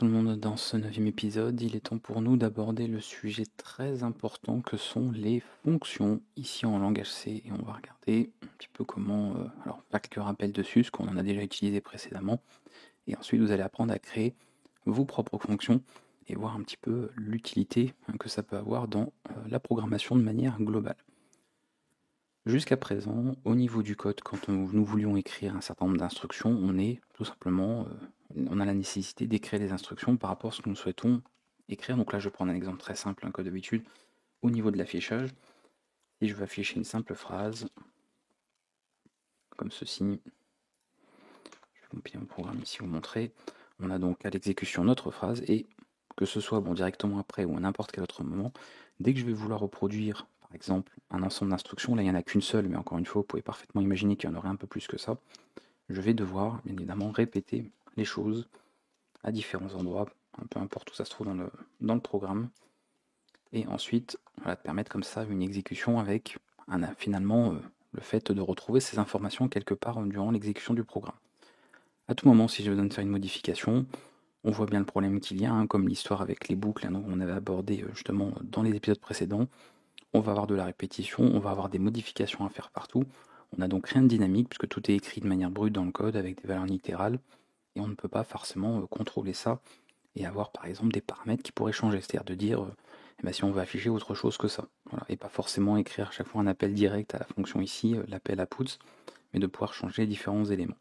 tout le monde, dans ce 9e épisode, il est temps pour nous d'aborder le sujet très important que sont les fonctions ici en langage C. Et on va regarder un petit peu comment, alors faire quelques rappels dessus, ce qu'on en a déjà utilisé précédemment. Et ensuite vous allez apprendre à créer vos propres fonctions et voir un petit peu l'utilité que ça peut avoir dans la programmation de manière globale. Jusqu'à présent, au niveau du code, quand nous voulions écrire un certain nombre d'instructions, on est tout simplement, on a la nécessité d'écrire des instructions par rapport à ce que nous souhaitons écrire. Donc là, je vais prendre un exemple très simple, un code d'habitude. Au niveau de l'affichage, si je veux afficher une simple phrase, comme ceci, je vais compiler mon programme ici vous montrer. On a donc à l'exécution notre phrase et que ce soit directement après ou à n'importe quel autre moment, dès que je vais vouloir reproduire par exemple un ensemble d'instructions, là il n'y en a qu'une seule, mais encore une fois, vous pouvez parfaitement imaginer qu'il y en aurait un peu plus que ça, je vais devoir bien évidemment répéter les choses à différents endroits, peu importe où ça se trouve dans le programme, et ensuite voilà, permettre comme ça une exécution avec finalement le fait de retrouver ces informations quelque part durant l'exécution du programme. À tout moment, si j'ai besoin de faire une modification, on voit bien le problème qu'il y a, comme l'histoire avec les boucles, dont on avait abordé justement dans les épisodes précédents. On va avoir de la répétition, on va avoir des modifications à faire partout. On n'a donc rien de dynamique puisque tout est écrit de manière brute dans le code avec des valeurs littérales et on ne peut pas forcément contrôler ça et avoir par exemple des paramètres qui pourraient changer, c'est-à-dire de dire eh ben, si on veut afficher autre chose que ça, voilà. Et pas forcément écrire à chaque fois un appel direct à la fonction ici, l'appel à puts, mais de pouvoir changer différents éléments.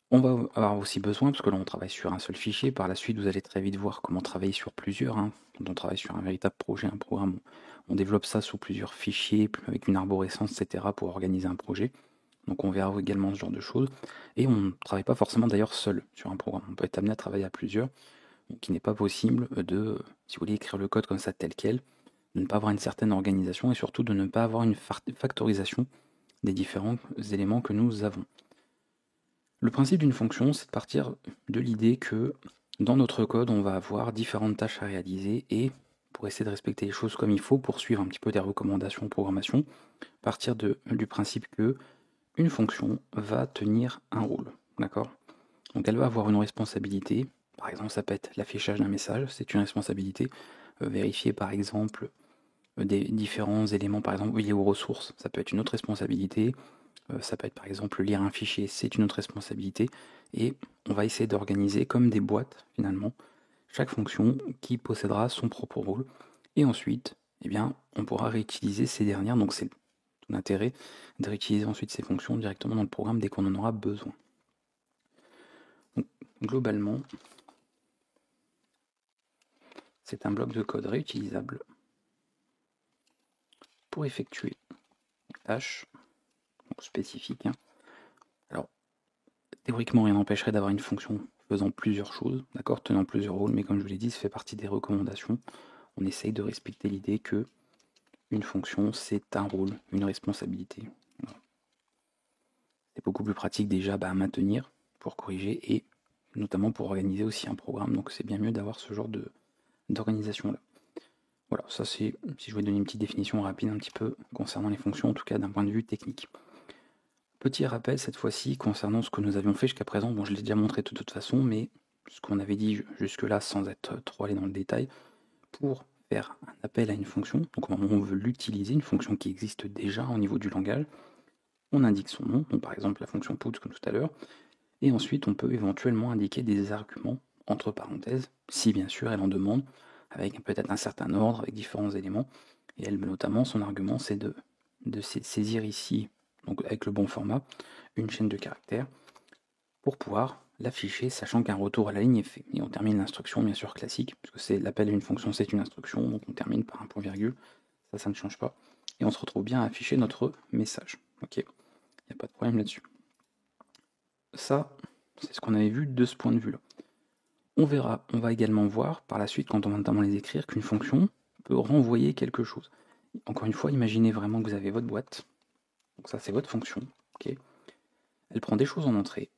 On va avoir aussi besoin, parce que là on travaille sur un seul fichier, par la suite vous allez très vite voir comment travailler sur plusieurs, quand on travaille sur un véritable projet, un programme, on développe ça sous plusieurs fichiers, avec une arborescence, etc. pour organiser un projet. Donc on verra également ce genre de choses. Et on ne travaille pas forcément d'ailleurs seul sur un programme, on peut être amené à travailler à plusieurs, donc il n'est pas possible de, si vous voulez écrire le code comme ça tel quel, de ne pas avoir une certaine organisation et surtout de ne pas avoir une factorisation des différents éléments que nous avons. Le principe d'une fonction, c'est de partir de l'idée que dans notre code, on va avoir différentes tâches à réaliser et pour essayer de respecter les choses comme il faut, pour suivre un petit peu des recommandations en programmation, partir du principe que une fonction va tenir un rôle, d'accord? Donc elle va avoir une responsabilité, par exemple ça peut être l'affichage d'un message, c'est une responsabilité, vérifier par exemple des différents éléments par exemple liés aux ressources, ça peut être une autre responsabilité, ça peut être par exemple lire un fichier, c'est une autre responsabilité, et on va essayer d'organiser comme des boîtes finalement, chaque fonction qui possédera son propre rôle, et ensuite, eh bien, on pourra réutiliser ces dernières, donc c'est tout l'intérêt de réutiliser ensuite ces fonctions directement dans le programme dès qu'on en aura besoin. Donc, globalement, c'est un bloc de code réutilisable pour effectuer une tâche spécifique. Alors, théoriquement, rien n'empêcherait d'avoir une fonction faisant plusieurs choses, d'accord, tenant plusieurs rôles, mais comme je vous l'ai dit, ça fait partie des recommandations. On essaye de respecter l'idée que une fonction, c'est un rôle, une responsabilité. Voilà. C'est beaucoup plus pratique déjà à maintenir, pour corriger, et notamment pour organiser aussi un programme, donc c'est bien mieux d'avoir ce genre d'organisation-là. Voilà, ça c'est, si je vais donner une petite définition rapide un petit peu concernant les fonctions, en tout cas d'un point de vue technique. Petit rappel cette fois-ci concernant ce que nous avions fait jusqu'à présent, bon je l'ai déjà montré de toute façon, mais ce qu'on avait dit jusque-là sans être trop allé dans le détail, pour faire un appel à une fonction, donc au moment où on veut l'utiliser, une fonction qui existe déjà au niveau du langage, on indique son nom, donc par exemple la fonction put comme tout à l'heure, et ensuite on peut éventuellement indiquer des arguments entre parenthèses, si bien sûr elle en demande, avec peut-être un certain ordre, avec différents éléments, et elle notamment son argument c'est de saisir ici, donc avec le bon format, une chaîne de caractères, pour pouvoir l'afficher, sachant qu'un retour à la ligne est fait. Et on termine l'instruction bien sûr classique, puisque c'est l'appel à une fonction, c'est une instruction, donc on termine par un point virgule, ça ne change pas, et on se retrouve bien à afficher notre message. Ok, il n'y a pas de problème là-dessus. Ça, c'est ce qu'on avait vu de ce point de vue-là. On va également voir par la suite, quand on va notamment les écrire, qu'une fonction peut renvoyer quelque chose. Encore une fois, imaginez vraiment que vous avez votre boîte, donc ça c'est votre fonction, ok. Elle prend des choses en entrée,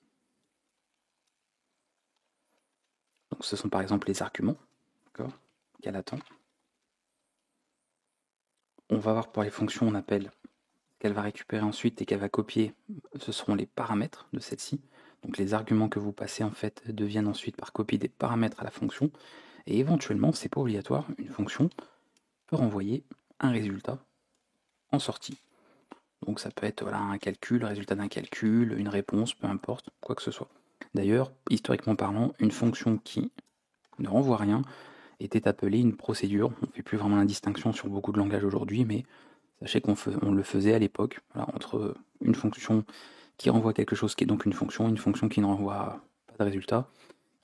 donc ce sont par exemple les arguments, d'accord, qu'elle attend. On va voir pour les fonctions, on appelle qu'elle va récupérer ensuite et qu'elle va copier, ce seront les paramètres de celle-ci. Donc les arguments que vous passez en fait deviennent ensuite par copie des paramètres à la fonction, et éventuellement, c'est pas obligatoire, une fonction peut renvoyer un résultat en sortie. Donc ça peut être voilà, un calcul, le résultat d'un calcul, une réponse, peu importe, quoi que ce soit. D'ailleurs, historiquement parlant, une fonction qui ne renvoie rien était appelée une procédure. On ne fait plus vraiment la distinction sur beaucoup de langages aujourd'hui, mais sachez qu'on le faisait à l'époque, voilà, entre une fonction qui renvoie quelque chose qui est donc une fonction qui ne renvoie pas de résultat,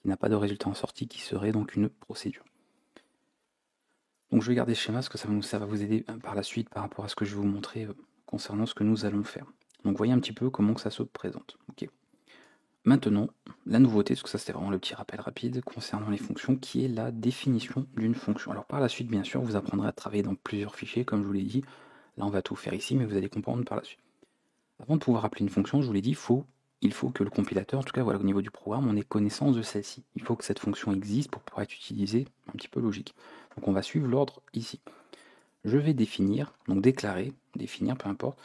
qui n'a pas de résultat en sortie, qui serait donc une procédure. Donc je vais garder ce schéma parce que ça va vous aider par la suite par rapport à ce que je vais vous montrer concernant ce que nous allons faire. Donc voyez un petit peu comment que ça se présente. Okay. Maintenant, la nouveauté, parce que ça c'était vraiment le petit rappel rapide concernant les fonctions, qui est la définition d'une fonction. Alors par la suite, bien sûr, vous apprendrez à travailler dans plusieurs fichiers, comme je vous l'ai dit. Là, on va tout faire ici, mais vous allez comprendre par la suite. Avant de pouvoir appeler une fonction, je vous l'ai dit, il faut que le compilateur, en tout cas voilà, au niveau du programme, on ait connaissance de celle-ci. Il faut que cette fonction existe pour pouvoir être utilisée un petit peu logique. Donc on va suivre l'ordre ici. Je vais définir, donc déclarer, définir, peu importe,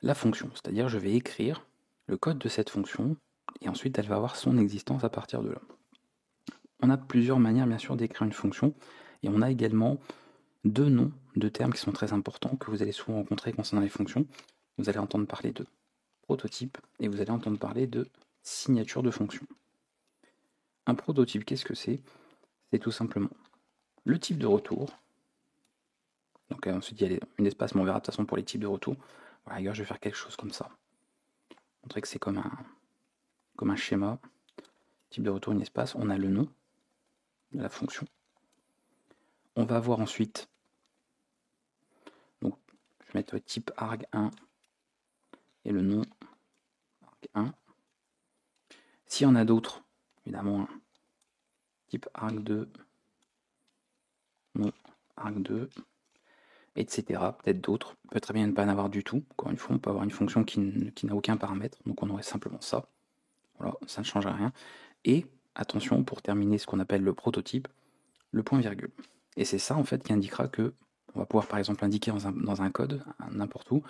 la fonction. C'est-à-dire je vais écrire le code de cette fonction, et ensuite elle va avoir son existence à partir de là. On a plusieurs manières bien sûr d'écrire une fonction, et on a également deux noms de termes qui sont très importants, que vous allez souvent rencontrer concernant les fonctions. Vous allez entendre parler de prototype, et vous allez entendre parler de signature de fonction. Un prototype, qu'est-ce que c'est? C'est tout simplement le type de retour. Donc ensuite il y a une espace, mais on verra de toute façon pour les types de retour. Voilà, ailleurs je vais faire quelque chose comme ça. Montrer que c'est comme un schéma. Type de retour, une espace, on a le nom de la fonction. On va avoir ensuite, donc je vais mettre type arg1 et le nom arg1. S'il y en a d'autres, évidemment, type arg2, nom arg2, etc. Peut-être d'autres. Peut très bien ne pas en avoir du tout. Encore une fois, on peut avoir une fonction qui n'a aucun paramètre, donc on aurait simplement ça. Voilà, ça ne change rien. Et attention, pour terminer ce qu'on appelle le prototype, le point virgule. Et c'est ça en fait qui indiquera que on va pouvoir par exemple indiquer dans un code, n'importe où,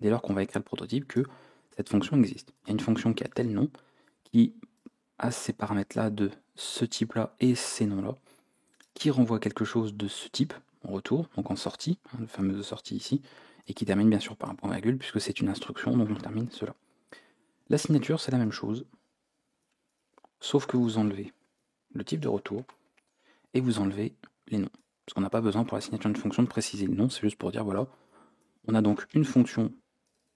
dès lors qu'on va écrire le prototype, que cette fonction existe. Il y a une fonction qui a tel nom, qui a ces paramètres-là de ce type-là et ces noms-là, qui renvoie quelque chose de ce type en retour, donc en sortie, le fameux sortie ici, et qui termine bien sûr par un point virgule, puisque c'est une instruction, donc on termine cela. La signature, c'est la même chose, sauf que vous enlevez le type de retour, et vous enlevez les noms. Parce qu'on n'a pas besoin pour la signature d'une fonction de préciser le nom, c'est juste pour dire voilà, on a donc une fonction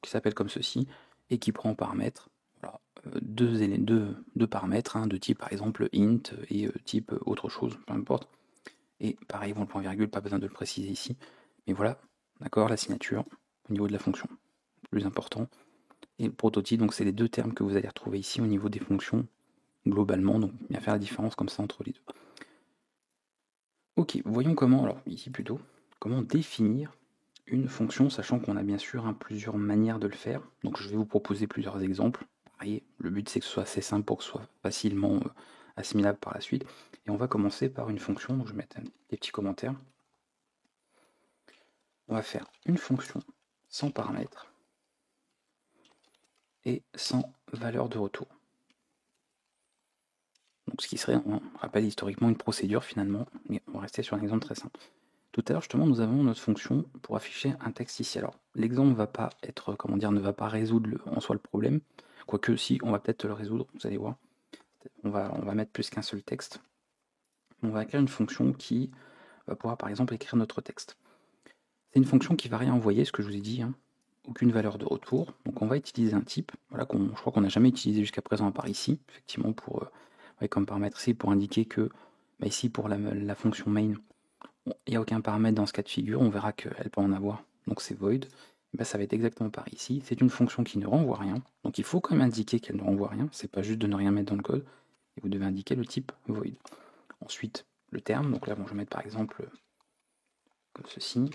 qui s'appelle comme ceci, et qui prend en paramètre voilà, deux paramètres, de type par exemple int et type autre chose, peu importe. Et pareil, le point virgule, pas besoin de le préciser ici. Mais voilà, d'accord, la signature au niveau de la fonction, plus important. Et le prototype, donc c'est les deux termes que vous allez retrouver ici au niveau des fonctions globalement, donc bien faire la différence comme ça entre les deux. Ok, voyons comment, alors ici plutôt, comment définir une fonction, sachant qu'on a bien sûr plusieurs manières de le faire. Donc je vais vous proposer plusieurs exemples. Pareil, le but c'est que ce soit assez simple pour que ce soit facilement assimilable par la suite. Et on va commencer par une fonction, donc je vais mettre des petits commentaires. On va faire une fonction sans paramètres et sans valeur de retour. Donc ce qui serait, on rappelle historiquement une procédure finalement, mais on va rester sur un exemple très simple. Tout à l'heure justement nous avons notre fonction pour afficher un texte ici. Alors l'exemple ne va pas être, ne va pas résoudre en soi le problème, quoique si on va peut-être le résoudre, vous allez voir. On va mettre plus qu'un seul texte. On va écrire une fonction qui va pouvoir par exemple écrire notre texte. C'est une fonction qui va rien envoyer, ce que je vous ai dit, aucune valeur de retour. Donc on va utiliser un type, voilà, je crois qu'on n'a jamais utilisé jusqu'à présent à part ici, effectivement pour comme paramètre ici pour indiquer que ici pour la fonction main, il n'y a aucun paramètre dans ce cas de figure, on verra qu'elle peut en avoir, donc c'est void. Ça va être exactement par ici, c'est une fonction qui ne renvoie rien, donc il faut quand même indiquer qu'elle ne renvoie rien, c'est pas juste de ne rien mettre dans le code, et vous devez indiquer le type void. Ensuite, le terme, donc là bon, je vais mettre par exemple comme ceci,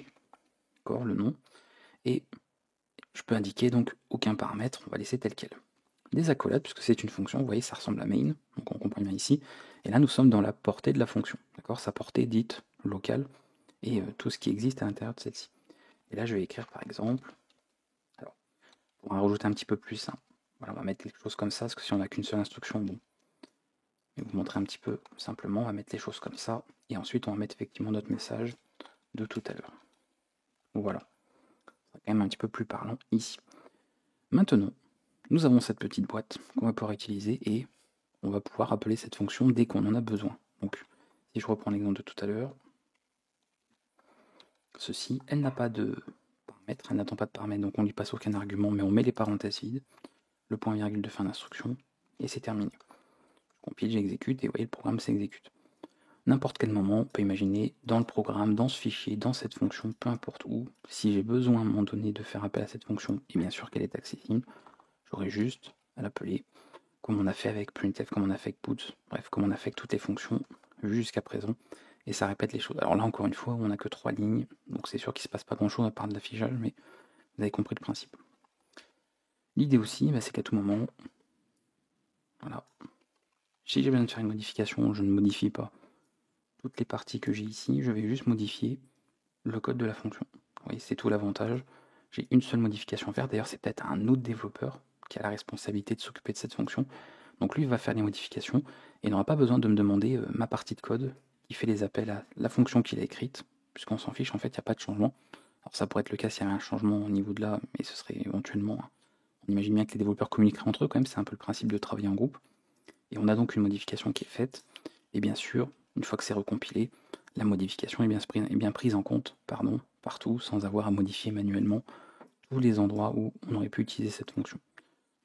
d'accord, le nom, et je peux indiquer donc aucun paramètre, on va laisser tel quel. Des accolades, puisque c'est une fonction, vous voyez, ça ressemble à main, donc on comprend bien ici, et là nous sommes dans la portée de la fonction, d'accord, sa portée dite locale, et tout ce qui existe à l'intérieur de celle-ci. Et là je vais écrire par exemple, alors, pour en rajouter un petit peu plus, Voilà, on va mettre quelque chose comme ça, parce que si on n'a qu'une seule instruction, bon. Je vais vous montrer un petit peu simplement, on va mettre les choses comme ça, et ensuite on va mettre effectivement notre message de tout à l'heure. Voilà, c'est quand même un petit peu plus parlant ici. Maintenant, nous avons cette petite boîte qu'on va pouvoir utiliser et on va pouvoir appeler cette fonction dès qu'on en a besoin. Donc, si je reprends l'exemple de tout à l'heure, ceci, elle n'a pas de paramètres, elle n'attend pas de paramètres, donc on ne lui passe aucun argument, mais on met les parenthèses vides, le point virgule de fin d'instruction, et c'est terminé. Je compile, j'exécute, et vous voyez, le programme s'exécute. N'importe quel moment, on peut imaginer dans le programme, dans ce fichier, dans cette fonction, peu importe où, si j'ai besoin à un moment donné de faire appel à cette fonction, et bien sûr qu'elle est accessible, j'aurai juste à l'appeler, comme on a fait avec printf, comme on a fait avec put, bref, comme on a fait avec toutes les fonctions jusqu'à présent, et ça répète les choses. Alors là, encore une fois, on n'a que 3 lignes, donc c'est sûr qu'il ne se passe pas grand-chose à part de l'affichage, mais vous avez compris le principe. L'idée aussi, c'est qu'à tout moment, voilà, si j'ai besoin de faire une modification, je ne modifie pas toutes les parties que j'ai ici, je vais juste modifier le code de la fonction. Vous voyez, c'est tout l'avantage. J'ai une seule modification à faire. D'ailleurs, c'est peut-être un autre développeur qui a la responsabilité de s'occuper de cette fonction. Donc lui, il va faire les modifications et il n'aura pas besoin de me demander ma partie de code qui fait les appels à la fonction qu'il a écrite, puisqu'on s'en fiche, en fait, il n'y a pas de changement. Alors ça pourrait être le cas s'il y avait un changement au niveau de là, mais ce serait éventuellement... On imagine bien que les développeurs communiqueraient entre eux quand même, c'est un peu le principe de travailler en groupe. Et on a donc une modification qui est faite, et bien sûr, une fois que c'est recompilé, la modification est bien prise en compte partout, sans avoir à modifier manuellement tous les endroits où on aurait pu utiliser cette fonction.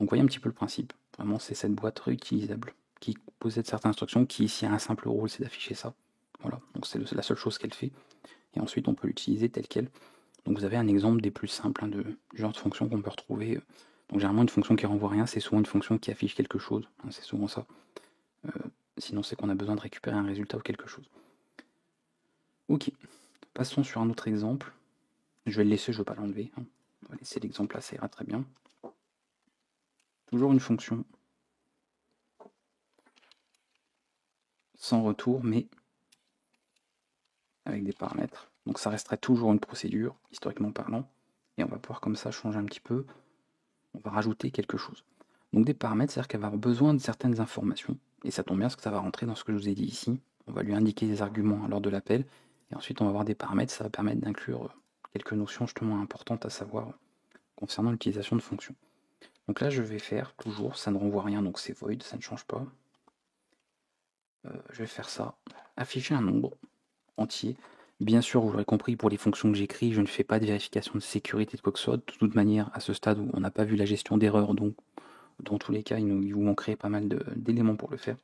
Donc vous voyez un petit peu le principe, vraiment c'est cette boîte réutilisable qui possède certaines instructions qui ici a un simple rôle, c'est d'afficher ça. Voilà, donc c'est la seule chose qu'elle fait, et ensuite on peut l'utiliser tel quel. Donc vous avez un exemple des plus simples de genre de fonction qu'on peut retrouver. Donc généralement une fonction qui renvoie rien, c'est souvent une fonction qui affiche quelque chose, c'est souvent ça. Sinon c'est qu'on a besoin de récupérer un résultat ou quelque chose. Ok, passons sur un autre exemple. Je vais le laisser, je ne veux pas l'enlever. On va laisser l'exemple là, ça ira très bien. Toujours une fonction sans retour, mais avec des paramètres. Donc ça resterait toujours une procédure, historiquement parlant. Et on va pouvoir comme ça changer un petit peu. On va rajouter quelque chose. Donc des paramètres, c'est-à-dire qu'elle va avoir besoin de certaines informations. Et ça tombe bien parce que ça va rentrer dans ce que je vous ai dit ici. On va lui indiquer des arguments lors de l'appel. Et ensuite, on va avoir des paramètres. Ça va permettre d'inclure quelques notions justement importantes à savoir concernant l'utilisation de fonctions. Donc là, je vais faire toujours, ça ne renvoie rien, donc c'est void, ça ne change pas. Je vais faire ça, afficher un nombre entier. Bien sûr, vous l'aurez compris, pour les fonctions que j'écris, je ne fais pas de vérification de sécurité de quoi que ce soit. De toute manière, à ce stade où on n'a pas vu la gestion d'erreurs, donc dans tous les cas, il vous manquerait pas mal d'éléments pour le faire.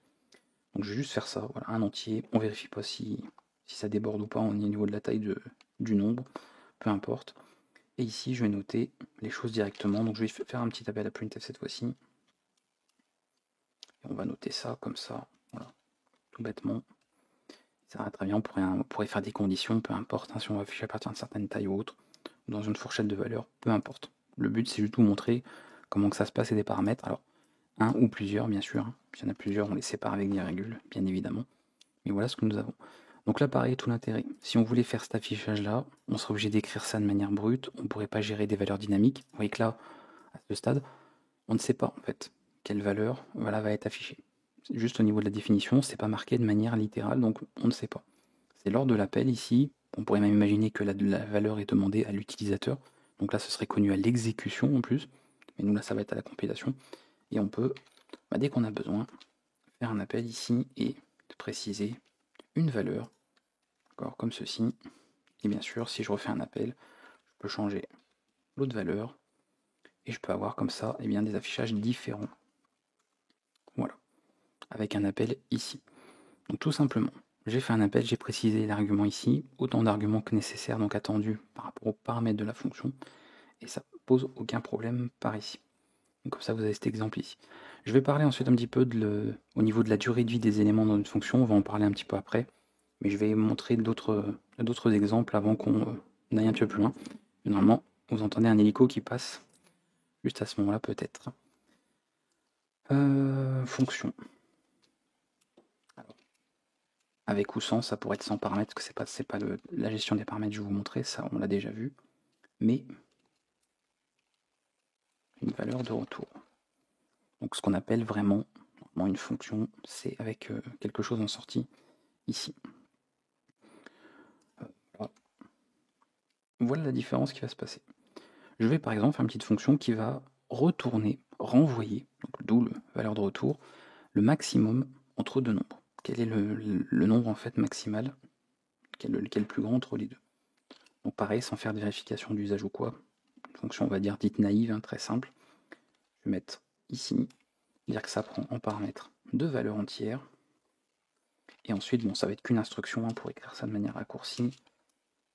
Donc je vais juste faire ça, voilà, un entier. On vérifie pas si ça déborde ou pas au niveau de la taille du nombre, peu importe. Et ici, je vais noter les choses directement. Donc je vais faire un petit appel à printf cette fois-ci. Et on va noter ça comme ça, voilà, tout bêtement. Ça va très bien, on pourrait faire des conditions, peu importe, hein, si on va afficher à partir d'une certaine taille ou autre, ou dans une fourchette de valeur, peu importe. Le but, c'est juste de vous montrer comment que ça se passe et des paramètres. Alors, un ou plusieurs, bien sûr. Hein. S'il y en a plusieurs, on les sépare avec des virgules, bien évidemment. Mais voilà ce que nous avons. Donc là, pareil, tout l'intérêt. Si on voulait faire cet affichage-là, on serait obligé d'écrire ça de manière brute. On ne pourrait pas gérer des valeurs dynamiques. Vous voyez que là, à ce stade, on ne sait pas, en fait, quelle valeur voilà, va être affichée. Juste au niveau de la définition, c'est pas marqué de manière littérale, donc on ne sait pas. C'est lors de l'appel ici, on pourrait même imaginer que la valeur est demandée à l'utilisateur, donc là ce serait connu à l'exécution en plus, mais nous là ça va être à la compilation, et on peut, dès qu'on a besoin, faire un appel ici et préciser une valeur, comme ceci, et bien sûr si je refais un appel, je peux changer l'autre valeur, et je peux avoir comme ça des affichages différents. Voilà, avec un appel ici. Donc tout simplement, j'ai fait un appel, j'ai précisé l'argument ici, autant d'arguments que nécessaire, donc attendu par rapport aux paramètres de la fonction, et ça pose aucun problème par ici. Donc comme ça vous avez cet exemple ici. Je vais parler ensuite un petit peu au niveau de la durée de vie des éléments dans une fonction, on va en parler un petit peu après, mais je vais montrer d'autres exemples avant qu'on aille un petit peu plus loin. Normalement, vous entendez un hélico qui passe juste à ce moment-là peut-être. Fonction. Avec ou sans, ça pourrait être sans paramètres, parce que c'est pas la gestion des paramètres que je vais vous montrer, ça on l'a déjà vu. Mais une valeur de retour. Donc ce qu'on appelle vraiment une fonction, c'est avec quelque chose en sortie ici. Voilà la différence qui va se passer. Je vais par exemple faire une petite fonction qui va retourner, renvoyer, d'où la valeur de retour, le maximum entre deux nombres. Quel est le nombre en fait maximal, quel est le plus grand entre les deux. Donc pareil, sans faire de vérification d'usage ou quoi, une fonction on va dire dite naïve, hein, très simple. Je vais mettre ici, dire que ça prend en paramètre deux valeurs entières. Et ensuite, bon, ça va être qu'une instruction pour écrire ça de manière raccourcie.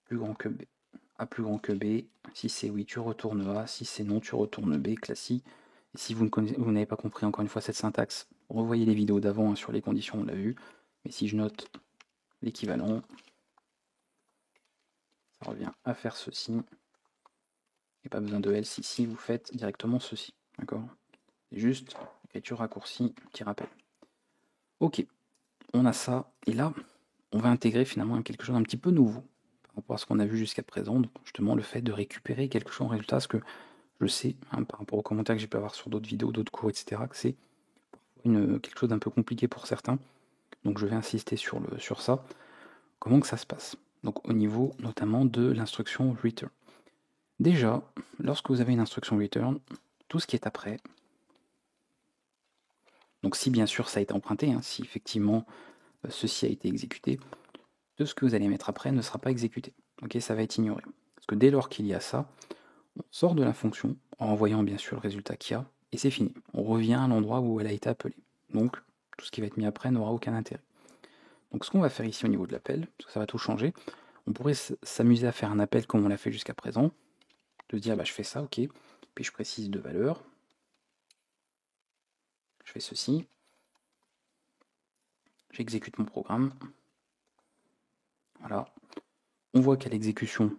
Plus grand que B. A plus grand que B. Si c'est oui, tu retournes A. Si c'est non, tu retournes B, classique. Et si vous n'avez pas compris encore une fois cette syntaxe, revoyez les vidéos d'avant, hein, sur les conditions, on l'a vu. Mais si je note l'équivalent, ça revient à faire ceci. Et pas besoin de else ici, vous faites directement ceci. D'accord? C'est juste écriture raccourcie qui rappelle. Ok, on a ça. Et là, on va intégrer finalement quelque chose d'un petit peu nouveau par rapport à ce qu'on a vu jusqu'à présent. Donc justement, le fait de récupérer quelque chose en résultat, ce que je sais, hein, par rapport aux commentaires que j'ai pu avoir sur d'autres vidéos, d'autres cours, etc., que c'est quelque chose d'un peu compliqué pour certains. Donc je vais insister sur ça. Comment que ça se passe? Donc au niveau notamment de l'instruction return. Déjà, lorsque vous avez une instruction return, tout ce qui est après, donc si bien sûr ça a été emprunté, hein, si effectivement ceci a été exécuté, tout ce que vous allez mettre après ne sera pas exécuté. Ok, ça va être ignoré. Parce que dès lors qu'il y a ça, on sort de la fonction en envoyant bien sûr le résultat qu'il y a, et c'est fini. On revient à l'endroit où elle a été appelée. Donc tout ce qui va être mis après n'aura aucun intérêt. Donc ce qu'on va faire ici au niveau de l'appel, parce que ça va tout changer, on pourrait s'amuser à faire un appel comme on l'a fait jusqu'à présent, de se dire bah, je fais ça, ok, puis je précise deux valeurs, je fais ceci, j'exécute mon programme, voilà, on voit qu'à l'exécution,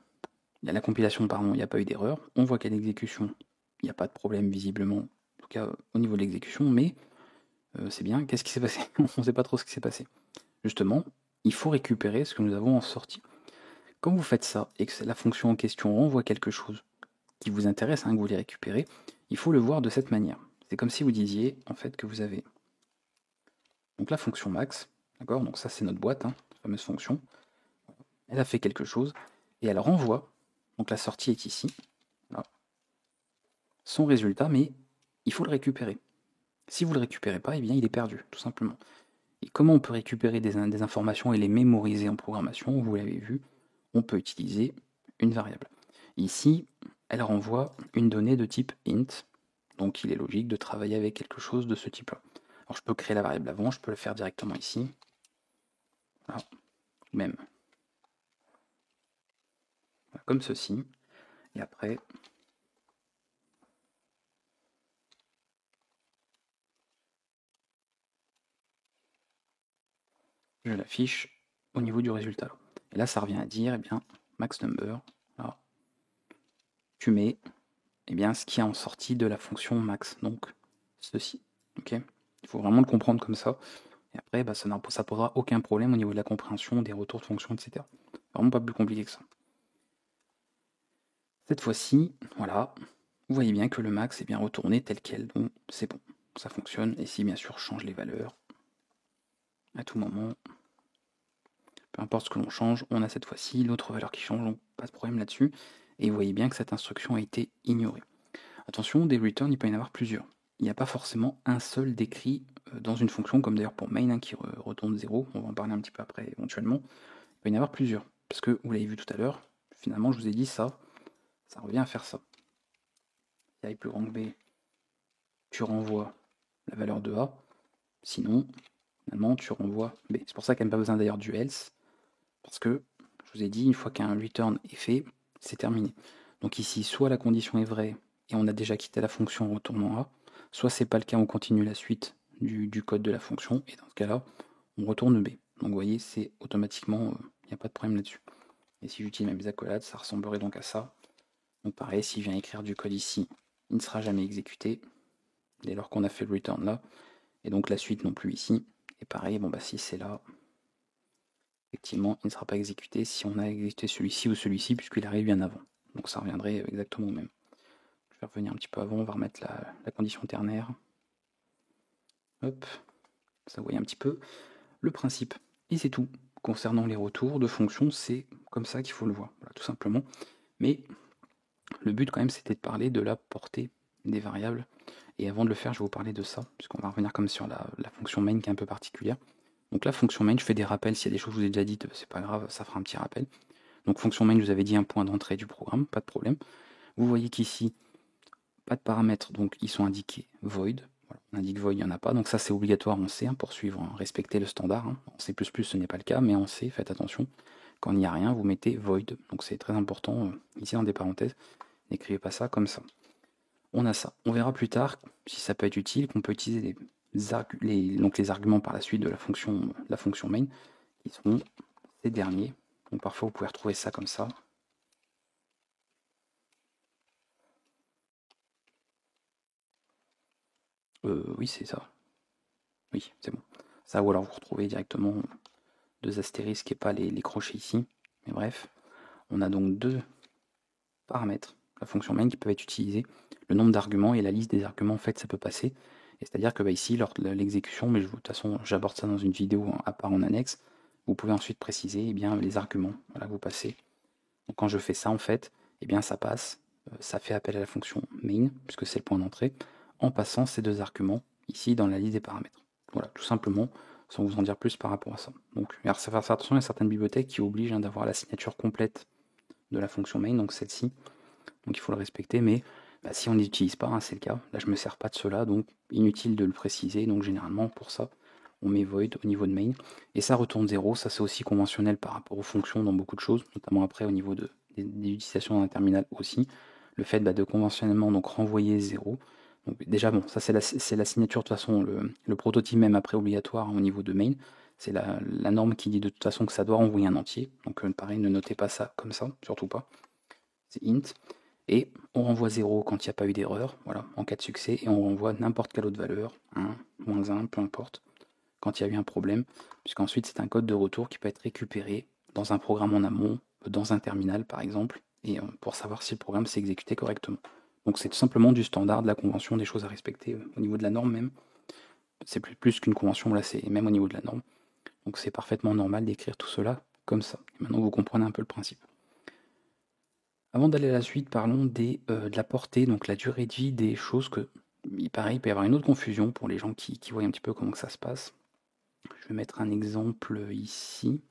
il y a la compilation, pardon, il n'y a pas eu d'erreur, on voit qu'à l'exécution, il n'y a pas de problème visiblement, en tout cas au niveau de l'exécution, mais c'est bien, qu'est-ce qui s'est passé? On ne sait pas trop ce qui s'est passé. Justement, il faut récupérer ce que nous avons en sortie. Quand vous faites ça, et que la fonction en question renvoie quelque chose qui vous intéresse, hein, que vous voulez récupérer, il faut le voir de cette manière. C'est comme si vous disiez, en fait, que vous avez donc la fonction max, d'accord? Donc ça c'est notre boîte, hein, la fameuse fonction. Elle a fait quelque chose, et elle renvoie, donc la sortie est ici, là, son résultat, mais il faut le récupérer. Si vous ne le récupérez pas, eh bien il est perdu, tout simplement. Et comment on peut récupérer des informations et les mémoriser en programmation? Vous l'avez vu, on peut utiliser une variable. Ici, elle renvoie une donnée de type int, donc il est logique de travailler avec quelque chose de ce type-là. Alors je peux créer la variable avant, je peux le faire directement ici, voilà. Même voilà, comme ceci, et après je l'affiche au niveau du résultat. Et là ça revient à dire, eh bien, max number, là, tu mets ce qu'il y a en sortie de la fonction max, donc ceci. Ok, il faut vraiment le comprendre comme ça. Et après, bah, ça ne posera aucun problème au niveau de la compréhension, des retours de fonction, etc. Vraiment pas plus compliqué que ça. Cette fois-ci, voilà, vous voyez bien que le max est bien retourné tel quel, donc c'est bon, ça fonctionne. Et si bien sûr je change les valeurs, à tout moment, peu importe ce que l'on change, on a cette fois-ci l'autre valeur qui change, donc pas de problème là-dessus. Et vous voyez bien que cette instruction a été ignorée. Attention, des returns, il peut y en avoir plusieurs. Il n'y a pas forcément un seul décrit dans une fonction, comme d'ailleurs pour main, hein, qui retourne 0, on va en parler un petit peu après éventuellement. Il peut y en avoir plusieurs, parce que vous l'avez vu tout à l'heure, finalement je vous ai dit ça revient à faire ça. Si A est plus grand que B, tu renvoies la valeur de A, sinon, finalement, tu renvoies B. C'est pour ça qu'il n'y a pas besoin d'ailleurs du else, parce que, je vous ai dit, une fois qu'un return est fait, c'est terminé. Donc ici, soit la condition est vraie, et on a déjà quitté la fonction en retournant A, soit c'est pas le cas, on continue la suite du code de la fonction, et dans ce cas-là, on retourne B. Donc vous voyez, c'est automatiquement, il n'y a pas de problème là-dessus. Et si j'utilise mes accolades, ça ressemblerait donc à ça. Donc pareil, si je viens écrire du code ici, il ne sera jamais exécuté, dès lors qu'on a fait le return là, et donc la suite non plus ici. Et pareil, bon bah si c'est là, effectivement, il ne sera pas exécuté si on a exécuté celui-ci ou celui-ci, puisqu'il arrive bien avant. Donc ça reviendrait exactement au même. Je vais revenir un petit peu avant, on va remettre la condition ternaire. Hop, ça vous voyez un petit peu le principe. Et c'est tout. Concernant les retours de fonctions, c'est comme ça qu'il faut le voir, voilà, tout simplement. Mais le but quand même, c'était de parler de la portée des variables. Et avant de le faire, je vais vous parler de ça, puisqu'on va revenir comme sur la fonction main qui est un peu particulière. Donc la fonction main, je fais des rappels, s'il y a des choses que je vous ai déjà dites, c'est pas grave, ça fera un petit rappel. Donc fonction main, je vous avais dit un point d'entrée du programme, pas de problème. Vous voyez qu'ici, pas de paramètres, donc ils sont indiqués void. Voilà, on indique void, il n'y en a pas, donc ça c'est obligatoire en C, pour suivre, respecter le standard. En C++, ce n'est pas le cas, mais en C, faites attention, quand il n'y a rien, vous mettez void. Donc c'est très important, ici dans des parenthèses, n'écrivez pas ça comme ça. On a ça. On verra plus tard, si ça peut être utile, qu'on peut utiliser les arguments par la suite de la fonction main, qui sont ces derniers. Donc parfois vous pouvez retrouver ça comme ça. Oui, c'est ça. Oui, c'est bon. Ça, ou alors vous retrouvez directement deux astérisques et pas les crochets ici. Mais bref, on a donc deux paramètres, la fonction main, qui peuvent être utilisés, le nombre d'arguments et la liste des arguments, en fait, ça peut passer. Et c'est-à-dire que ici, lors de l'exécution, mais de toute façon, j'aborde ça dans une vidéo à part en annexe, vous pouvez ensuite préciser bien, les arguments, voilà, vous passez. Donc quand je fais ça, en fait, bien, ça passe, ça fait appel à la fonction main, puisque c'est le point d'entrée, en passant ces deux arguments ici dans la liste des paramètres. Voilà, tout simplement, sans vous en dire plus par rapport à ça. Donc, alors, ça va faire attention, il y a certaines bibliothèques qui obligent d'avoir la signature complète de la fonction main, donc celle-ci. Donc il faut le respecter, mais si on n'utilise pas, c'est le cas. Là, je ne me sers pas de cela, donc inutile de le préciser. Donc généralement, pour ça, on met void au niveau de main, et ça retourne 0. Ça, c'est aussi conventionnel par rapport aux fonctions dans beaucoup de choses, notamment après au niveau des utilisations dans un terminal aussi. Le fait de conventionnellement donc renvoyer 0. Donc déjà, bon, ça c'est la signature, de toute façon, le prototype même après obligatoire au niveau de main. C'est la norme qui dit de toute façon que ça doit renvoyer un entier. Donc pareil, ne notez pas ça comme ça, surtout pas. C'est int. Et on renvoie 0 quand il n'y a pas eu d'erreur, voilà, en cas de succès, et on renvoie n'importe quelle autre valeur, 1, -1, peu importe, quand il y a eu un problème, puisqu'ensuite c'est un code de retour qui peut être récupéré dans un programme en amont, dans un terminal par exemple, et pour savoir si le programme s'est exécuté correctement. Donc c'est tout simplement du standard, de la convention, des choses à respecter au niveau de la norme même. C'est plus qu'une convention, là c'est même au niveau de la norme. Donc c'est parfaitement normal d'écrire tout cela comme ça. Et maintenant vous comprenez un peu le principe. Avant d'aller à la suite, parlons de la portée, donc la durée de vie des choses que, pareil, il peut y avoir une autre confusion pour les gens qui voient un petit peu comment que ça se passe. Je vais mettre un exemple ici.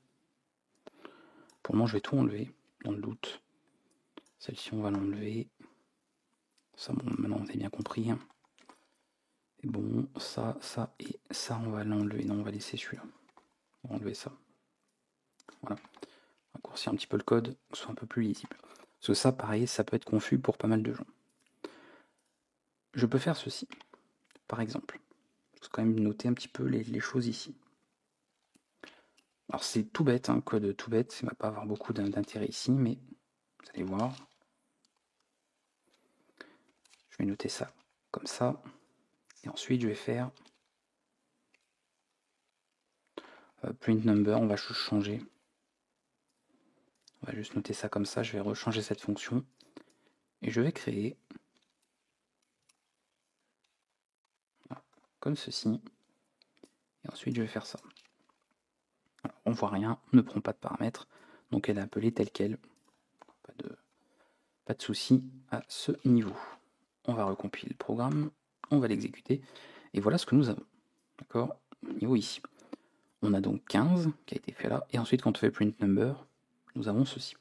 Pour le moment, je vais tout enlever, dans le doute. Celle-ci, on va l'enlever. Ça, bon, maintenant, vous avez bien compris. Hein. Et bon, ça et ça, on va l'enlever. Non, on va laisser celui-là. On va enlever ça. Voilà. Raccourcir un petit peu le code, que ce soit un peu plus lisible. Parce que ça, pareil, ça peut être confus pour pas mal de gens. Je peux faire ceci, par exemple. Il faut quand même noter un petit peu les choses ici. Alors c'est tout bête, un code tout bête, ça ne va pas avoir beaucoup d'intérêt ici, mais vous allez voir. Je vais noter ça comme ça. Et ensuite je vais faire print number, on va juste changer. On va juste noter ça comme ça, je vais rechanger cette fonction. Et je vais créer, voilà, comme ceci. Et ensuite je vais faire ça. Alors, on voit rien, on ne prend pas de paramètres, donc elle est appelée telle qu'elle. Pas de souci à ce niveau. On va recompiler le programme, on va l'exécuter, et voilà ce que nous avons. D'accord? Niveau ici. On a donc 15 qui a été fait là, et ensuite quand on fait print number, nous avons ceci.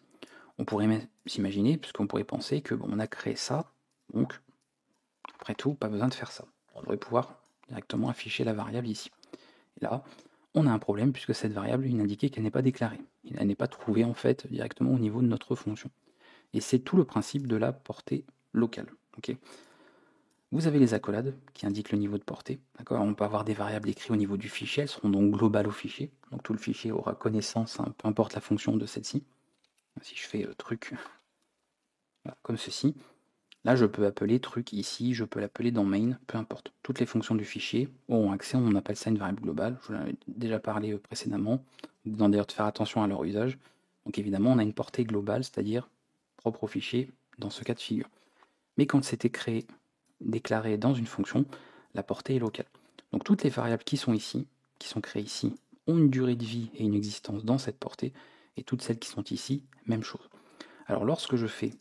On pourrait s'imaginer, puisqu'on pourrait penser que on a créé ça, donc après tout, pas besoin de faire ça. On devrait pouvoir directement afficher la variable ici. Et là, on a un problème puisque cette variable, il indiquait qu'elle n'est pas déclarée. Elle n'est pas trouvée en fait directement au niveau de notre fonction. Et c'est tout le principe de la portée locale. Okay, vous avez les accolades qui indiquent le niveau de portée. On peut avoir des variables écrites au niveau du fichier, elles seront donc globales au fichier. Donc tout le fichier aura connaissance, peu importe la fonction de celle-ci. Si je fais truc voilà, comme ceci, là je peux appeler truc ici, je peux l'appeler dans main, peu importe. Toutes les fonctions du fichier auront accès, on appelle ça une variable globale. Je vous en ai déjà parlé précédemment. Vous demandez d'ailleurs de faire attention à leur usage. Donc évidemment, on a une portée globale, c'est-à-dire propre au fichier dans ce cas de figure. Mais quand c'était créé, déclaré dans une fonction, la portée est locale. Donc toutes les variables qui sont ici, qui sont créées ici, ont une durée de vie et une existence dans cette portée, et toutes celles qui sont ici, même chose. Alors lorsque je fais,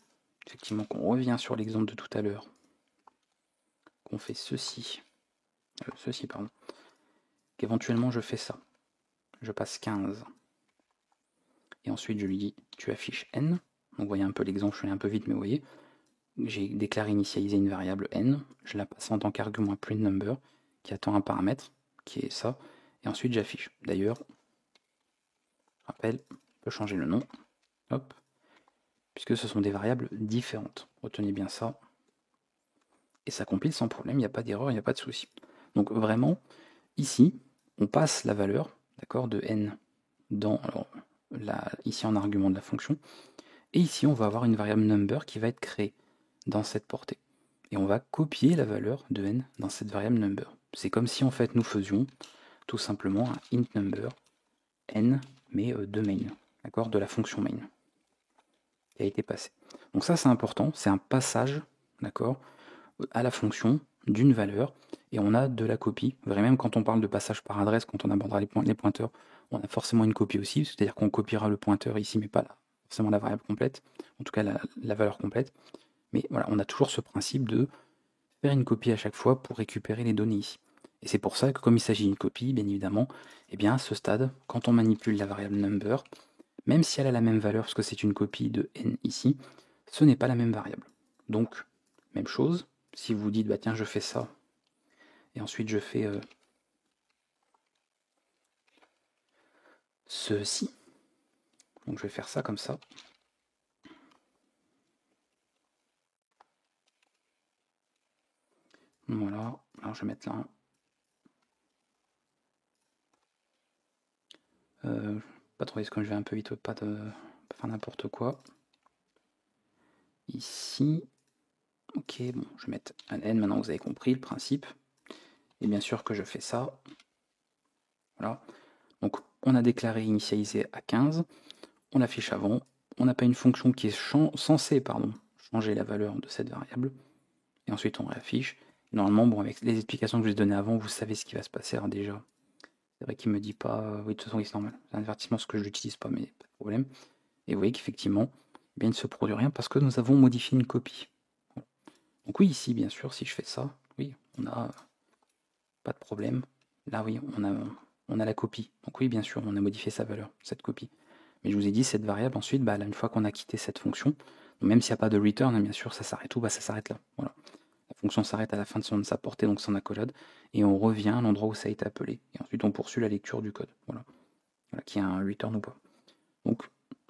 effectivement, qu'on revient sur l'exemple de tout à l'heure, qu'on fait ceci, pardon, qu'éventuellement je fais ça, je passe 15, et ensuite je lui dis, tu affiches n, donc vous voyez un peu l'exemple, je suis allé un peu vite, mais vous voyez, j'ai déclaré initialiser une variable n, je la passe en tant qu'argument à printNumber, qui attend un paramètre, qui est ça, et ensuite j'affiche. D'ailleurs, rappel, on peut changer le nom, hop, puisque ce sont des variables différentes. Retenez bien ça. Et ça compile sans problème, il n'y a pas d'erreur, il n'y a pas de souci. Donc vraiment, ici, on passe la valeur, d'accord, de n dans, ici en argument de la fonction, et ici on va avoir une variable number qui va être créée dans cette portée. Et on va copier la valeur de n dans cette variable number. C'est comme si en fait nous faisions tout simplement un int number n, mais de main, d'accord, de la fonction main, qui a été passée. Donc ça c'est important, c'est un passage, d'accord, à la fonction d'une valeur, et on a de la copie. Vous verrez même quand on parle de passage par adresse, quand on abordera les pointeurs, on a forcément une copie aussi, c'est-à-dire qu'on copiera le pointeur ici, mais pas forcément la variable complète, en tout cas la valeur complète. Mais voilà, on a toujours ce principe de faire une copie à chaque fois pour récupérer les données ici. Et c'est pour ça que comme il s'agit d'une copie, bien évidemment, eh bien à ce stade, quand on manipule la variable number, même si elle a la même valeur, parce que c'est une copie de n ici, ce n'est pas la même variable. Donc, même chose, si vous dites, bah tiens, je fais ça, et ensuite je fais ceci, donc je vais faire ça comme ça. Voilà, alors je vais mettre là. Pas trop risque, comme je vais un peu vite, pas faire n'importe quoi. Ici, ok, bon, je vais mettre un n, maintenant vous avez compris le principe. Et bien sûr que je fais ça. Voilà. Donc on a déclaré initialiser à 15, on affiche avant, on n'a pas une fonction qui est censée changer la valeur de cette variable, et ensuite on réaffiche. Normalement, bon, avec les explications que je vous ai données avant, vous savez ce qui va se passer déjà. C'est vrai qu'il me dit pas, oui, de toute façon, c'est normal. C'est un avertissement, ce que je n'utilise pas, mais pas de problème. Et vous voyez qu'effectivement, eh bien, il ne se produit rien parce que nous avons modifié une copie. Donc oui, ici, bien sûr, si je fais ça, oui, on a pas de problème. Là, oui, on a la copie. Donc oui, bien sûr, on a modifié sa valeur, cette copie. Mais je vous ai dit, cette variable, ensuite, bah, là, une fois qu'on a quitté cette fonction, donc même s'il n'y a pas de return, hein, bien sûr, ça s'arrête où? Bah, ça s'arrête là. Voilà. La fonction s'arrête à la fin de sa portée, donc son accolade, et on revient à l'endroit où ça a été appelé. Et ensuite, on poursuit la lecture du code. Voilà, qu'il y a un return ou pas. Donc,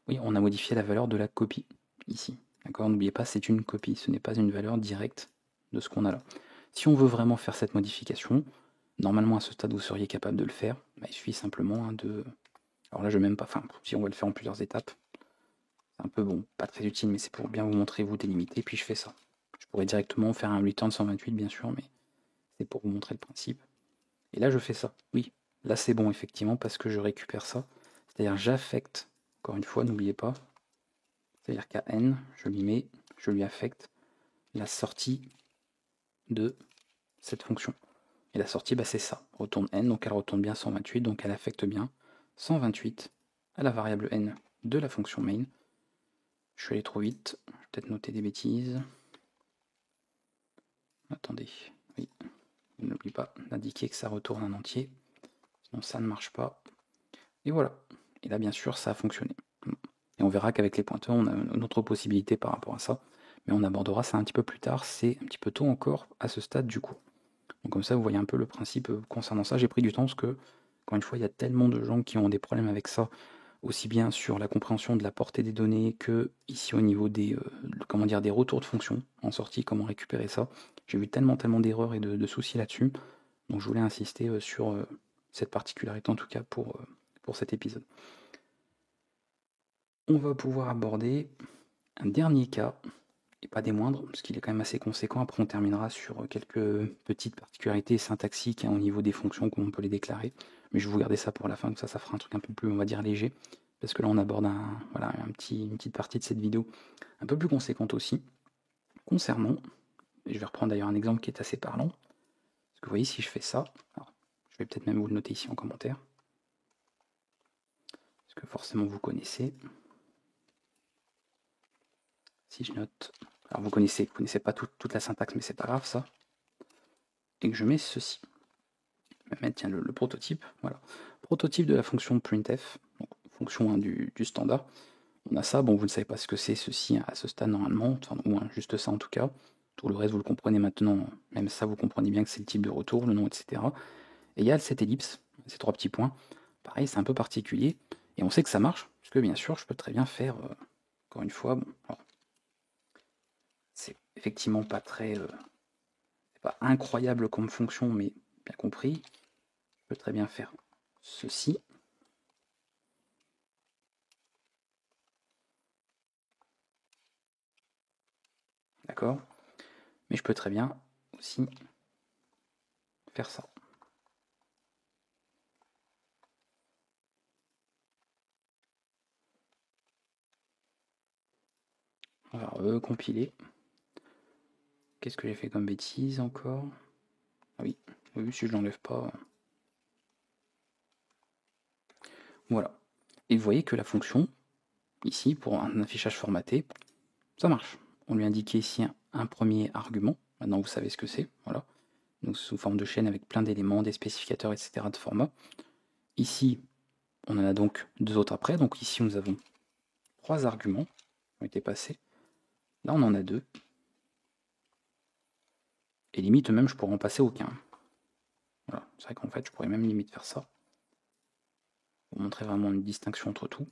oui, on a modifié la valeur de la copie, ici. D'accord. N'oubliez pas, c'est une copie, ce n'est pas une valeur directe de ce qu'on a là. Si on veut vraiment faire cette modification, normalement à ce stade vous seriez capable de le faire. Bah, il suffit simplement de... Alors là je vais même pas... Enfin, si on va le faire en plusieurs étapes, c'est un peu bon, pas très utile, mais c'est pour bien vous montrer, vous délimiter, puis je fais ça. Je pourrais directement faire un return 128 bien sûr, mais c'est pour vous montrer le principe. Et là je fais ça. Oui, là c'est bon effectivement parce que je récupère ça. C'est-à-dire j'affecte, encore une fois, n'oubliez pas, c'est-à-dire qu'à n, je lui affecte la sortie de cette fonction. Et la sortie, bah, c'est ça, retourne n, donc elle retourne bien 128, donc elle affecte bien 128 à la variable n de la fonction main. Je suis allé trop vite, je vais peut-être noter des bêtises. Attendez, oui, n'oublie pas d'indiquer que ça retourne en entier, sinon ça ne marche pas. Et voilà, et là bien sûr ça a fonctionné. Et on verra qu'avec les pointeurs, on a une autre possibilité par rapport à ça, mais on abordera ça un petit peu plus tard, c'est un petit peu tôt encore à ce stade du cours. Donc comme ça, vous voyez un peu le principe concernant ça. J'ai pris du temps parce que, encore une fois, il y a tellement de gens qui ont des problèmes avec ça, aussi bien sur la compréhension de la portée des données que ici au niveau des, des retours de fonction en sortie, comment récupérer ça. J'ai vu tellement d'erreurs et de soucis là-dessus. Donc je voulais insister sur cette particularité en tout cas pour cet épisode. On va pouvoir aborder un dernier cas, et pas des moindres, parce qu'il est quand même assez conséquent. Après, on terminera sur quelques petites particularités syntaxiques au niveau des fonctions, comment on peut les déclarer. Mais je vais vous garder ça pour la fin, comme ça fera un truc un peu plus, on va dire, léger. Parce que là, on aborde une petite partie de cette vidéo un peu plus conséquente aussi, concernant, et je vais reprendre d'ailleurs un exemple qui est assez parlant. Parce que vous voyez, si je fais ça, alors, vais peut-être même vous le noter ici en commentaire. Parce que forcément vous connaissez. Si je note... Alors vous connaissez pas toute la syntaxe, mais c'est pas grave ça. Et que je mets ceci. Je vais mettre tiens, le prototype. Voilà. Prototype de la fonction printf, donc fonction du standard. On a ça, bon vous ne savez pas ce que c'est ceci à ce stade normalement, enfin, ou juste ça en tout cas. Tout le reste vous le comprenez maintenant, même ça vous comprenez bien que c'est le type de retour, le nom, etc. Et il y a cette ellipse, ces 3 petits points. Pareil, c'est un peu particulier. Et on sait que ça marche, puisque bien sûr, je peux très bien faire, encore une fois, bon, c'est effectivement pas très... c'est pas incroyable comme fonction, mais bien compris. Je peux très bien faire ceci. D'accord? Mais je peux très bien aussi faire ça. On va recompiler. Qu'est-ce que j'ai fait comme bêtise encore? Ah oui, oui, si je l'enlève pas. Voilà. Et vous voyez que la fonction, ici, pour un affichage formaté, ça marche. On lui a indiqué ici un premier argument. Maintenant, vous savez ce que c'est. Voilà. Donc, sous forme de chaîne avec plein d'éléments, des spécificateurs, etc. de format. Ici, on en a donc 2 autres après. Donc, ici, nous avons 3 arguments qui ont été passés. Là, on en a 2. Et limite, même, je pourrais en passer aucun. Voilà. C'est vrai qu'en fait, je pourrais même limite faire ça. Pour montrer vraiment une distinction entre tout.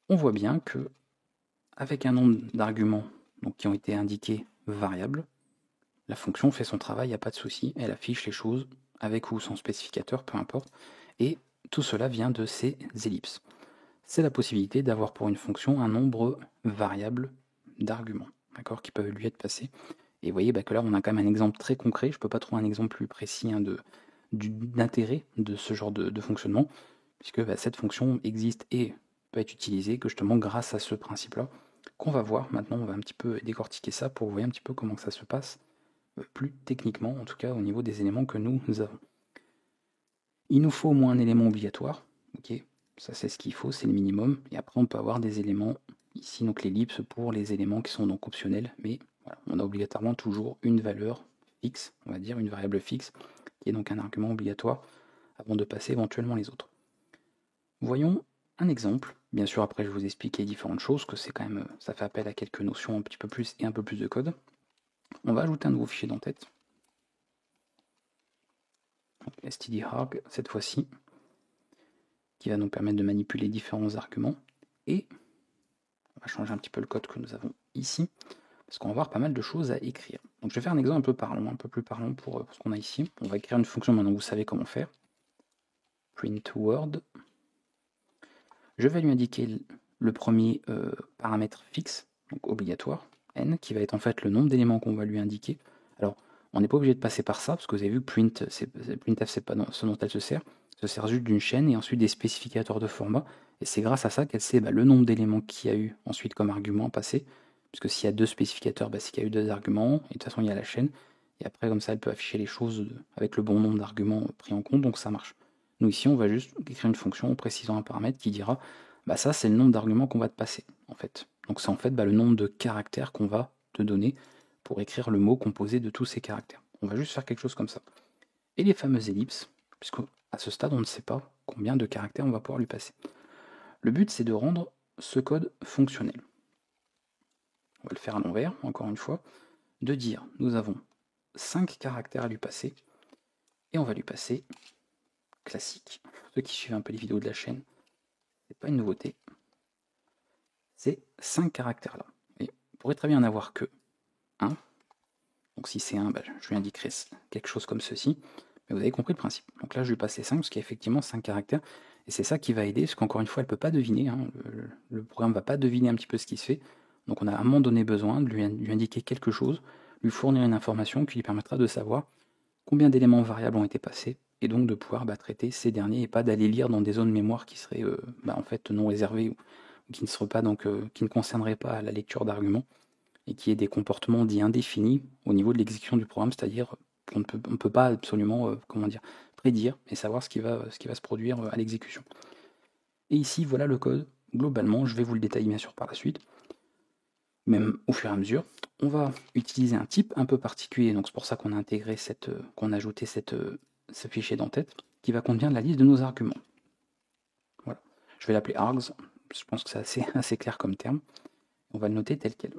On voit bien que, avec un nombre d'arguments qui ont été indiqués variables, la fonction fait son travail, il n'y a pas de souci, elle affiche les choses avec ou sans spécificateur, peu importe, et tout cela vient de ces ellipses. C'est la possibilité d'avoir pour une fonction un nombre variable d'arguments, d'accord, qui peuvent lui être passés. Et vous voyez que là, on a quand même un exemple très concret, je ne peux pas trouver un exemple plus précis d'intérêt de ce genre de fonctionnement, puisque cette fonction existe et peut être utilisée que justement grâce à ce principe-là, qu'on va voir. Maintenant, on va un petit peu décortiquer ça pour voir un petit peu comment ça se passe, plus techniquement, en tout cas au niveau des éléments que nous avons. Il nous faut au moins un élément obligatoire, ok, ça c'est ce qu'il faut, c'est le minimum, et après on peut avoir des éléments, ici donc l'ellipse pour les éléments qui sont donc optionnels, mais voilà, on a obligatoirement toujours une valeur fixe, on va dire une variable fixe, qui est donc un argument obligatoire, avant de passer éventuellement les autres. Voyons un exemple. Bien sûr, après, je vais vous expliquer différentes choses, que c'est quand même, ça fait appel à quelques notions un petit peu plus et un peu plus de code. On va ajouter un nouveau fichier d'entête. stdarg, cette fois-ci, qui va nous permettre de manipuler différents arguments. Et on va changer un petit peu le code que nous avons ici, parce qu'on va avoir pas mal de choses à écrire. Donc je vais faire un exemple un peu plus parlant pour ce qu'on a ici. On va écrire une fonction, maintenant vous savez comment faire. Print word. Je vais lui indiquer le premier paramètre fixe, donc obligatoire, n, qui va être en fait le nombre d'éléments qu'on va lui indiquer. Alors, on n'est pas obligé de passer par ça, parce que vous avez vu que printf, c'est pas ce dont elle se sert juste d'une chaîne et ensuite des spécificateurs de format, et c'est grâce à ça qu'elle sait le nombre d'éléments qu'il y a eu ensuite comme argument à passer, puisque s'il y a 2 spécificateurs, c'est qu'il y a eu 2 arguments, et de toute façon il y a la chaîne, et après comme ça elle peut afficher les choses avec le bon nombre d'arguments pris en compte, donc ça marche. Nous ici on va juste écrire une fonction en précisant un paramètre qui dira ça c'est le nombre d'arguments qu'on va te passer en fait. Donc c'est en fait le nombre de caractères qu'on va te donner pour écrire le mot composé de tous ces caractères. On va juste faire quelque chose comme ça. Et les fameuses ellipses, puisqu'à ce stade on ne sait pas combien de caractères on va pouvoir lui passer. Le but c'est de rendre ce code fonctionnel. On va le faire à l'envers, encore une fois, de dire nous avons 5 caractères à lui passer, et on va lui passer classique. Ceux qui suivent un peu les vidéos de la chaîne, c'est pas une nouveauté. Ces 5 caractères là. Et on pourrait très bien en avoir que 1. Donc si c'est 1, je lui indiquerai quelque chose comme ceci. Mais vous avez compris le principe. Donc là je lui passe les 5 parce qu'il y a effectivement 5 caractères. Et c'est ça qui va aider, parce qu'encore une fois elle ne peut pas deviner. Le programme ne va pas deviner un petit peu ce qui se fait. Donc on a à un moment donné besoin de lui indiquer quelque chose, lui fournir une information qui lui permettra de savoir combien d'éléments variables ont été passés, et donc de pouvoir traiter ces derniers et pas d'aller lire dans des zones mémoire qui seraient en fait non réservées ou qui ne seraient pas qui ne concerneraient pas la lecture d'arguments. et qui est des comportements dits indéfinis au niveau de l'exécution du programme, c'est-à-dire qu'on ne peut pas absolument comment dire, prédire et savoir ce qui va se produire à l'exécution. Et ici, voilà le code. Globalement, je vais vous le détailler bien sûr par la suite, même au fur et à mesure. On va utiliser un type un peu particulier, donc c'est pour ça qu'on a intégré qu'on a ajouté ce fichier d'entête qui va contenir la liste de nos arguments. Voilà. Je vais l'appeler args, je pense que c'est assez clair comme terme. On va le noter tel quel.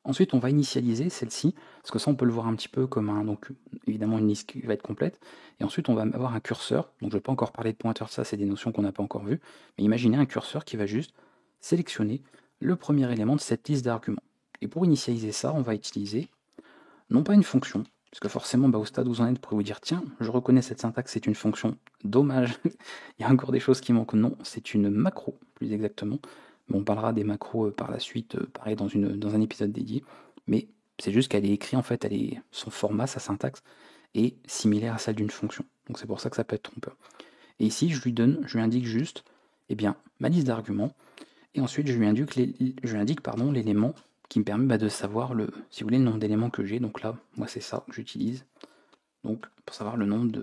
Ensuite, on va initialiser celle-ci, parce que ça, on peut le voir un petit peu comme donc évidemment une liste qui va être complète. Et ensuite, on va avoir un curseur. Donc, je ne vais pas encore parler de pointeur, ça, c'est des notions qu'on n'a pas encore vues. Mais imaginez un curseur qui va juste sélectionner le premier élément de cette liste d'arguments. Et pour initialiser ça, on va utiliser non pas une fonction, parce que forcément, au stade où vous en êtes, vous pourrez vous dire tiens, je reconnais cette syntaxe, c'est une fonction. Dommage, il y a encore des choses qui manquent. Non, c'est une macro, plus exactement. Mais on parlera des macros par la suite, pareil, dans un épisode dédié. Mais c'est juste qu'elle est écrite, en fait, son format, sa syntaxe, est similaire à celle d'une fonction. Donc c'est pour ça que ça peut être trompeur. Et ici, je lui indique juste ma liste d'arguments, et ensuite je lui indique l'élément qui me permet de savoir si vous voulez, le nombre d'éléments que j'ai. Donc là, moi c'est ça que j'utilise. Donc pour savoir le nombre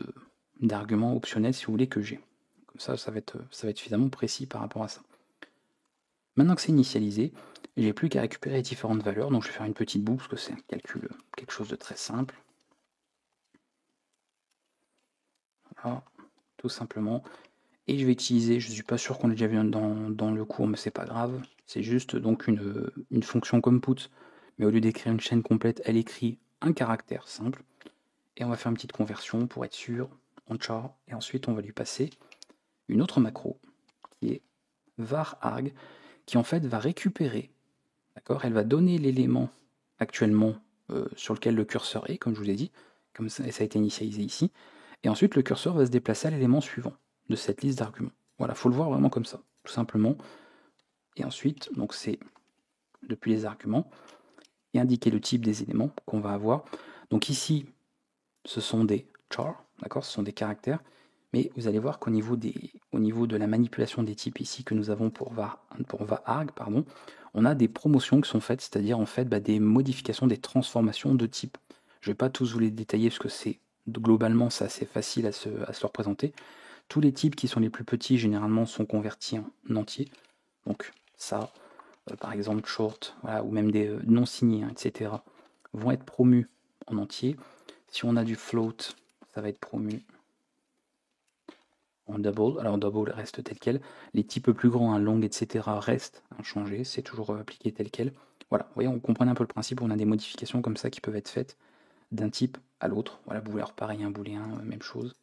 d'arguments optionnels, si vous voulez, que j'ai. Comme ça va être suffisamment précis par rapport à ça. Maintenant que c'est initialisé, j'ai plus qu'à récupérer les différentes valeurs. Donc je vais faire une petite boucle parce que c'est un calcul, quelque chose de très simple. Voilà, tout simplement. Et je vais utiliser, je ne suis pas sûr qu'on l'ait déjà vu dans le cours, mais c'est pas grave. C'est juste donc une fonction comme put, mais au lieu d'écrire une chaîne complète, elle écrit un caractère simple. Et on va faire une petite conversion pour être sûr en char. Et ensuite, on va lui passer une autre macro qui est var_arg, qui en fait va récupérer, d'accord. Elle va donner l'élément actuellement sur lequel le curseur est, comme je vous l'ai dit, comme ça a été initialisé ici. Et ensuite, le curseur va se déplacer à l'élément suivant de cette liste d'arguments. Voilà, il faut le voir vraiment comme ça, tout simplement. Et ensuite, donc c'est depuis les arguments, et indiquer le type des éléments qu'on va avoir. Donc ici, ce sont des chars, d'accord, ce sont des caractères, mais vous allez voir qu'au niveau de la manipulation des types ici que nous avons pour vararg, on a des promotions qui sont faites, c'est-à-dire en fait des modifications, des transformations de type. Je ne vais pas tous vous les détailler parce que globalement c'est assez facile à se le représenter. Tous les types qui sont les plus petits généralement sont convertis en entier. Donc ça, par exemple short, voilà, ou même des non signés, etc., vont être promus en entier. Si on a du float, ça va être promu en double. Alors double reste tel quel. Les types plus grands, long, etc., restent inchangés. C'est toujours appliqué tel quel. Voilà, vous voyez, on comprend un peu le principe. On a des modifications comme ça qui peuvent être faites d'un type à l'autre. Voilà, alors pareil, un booléen, même chose.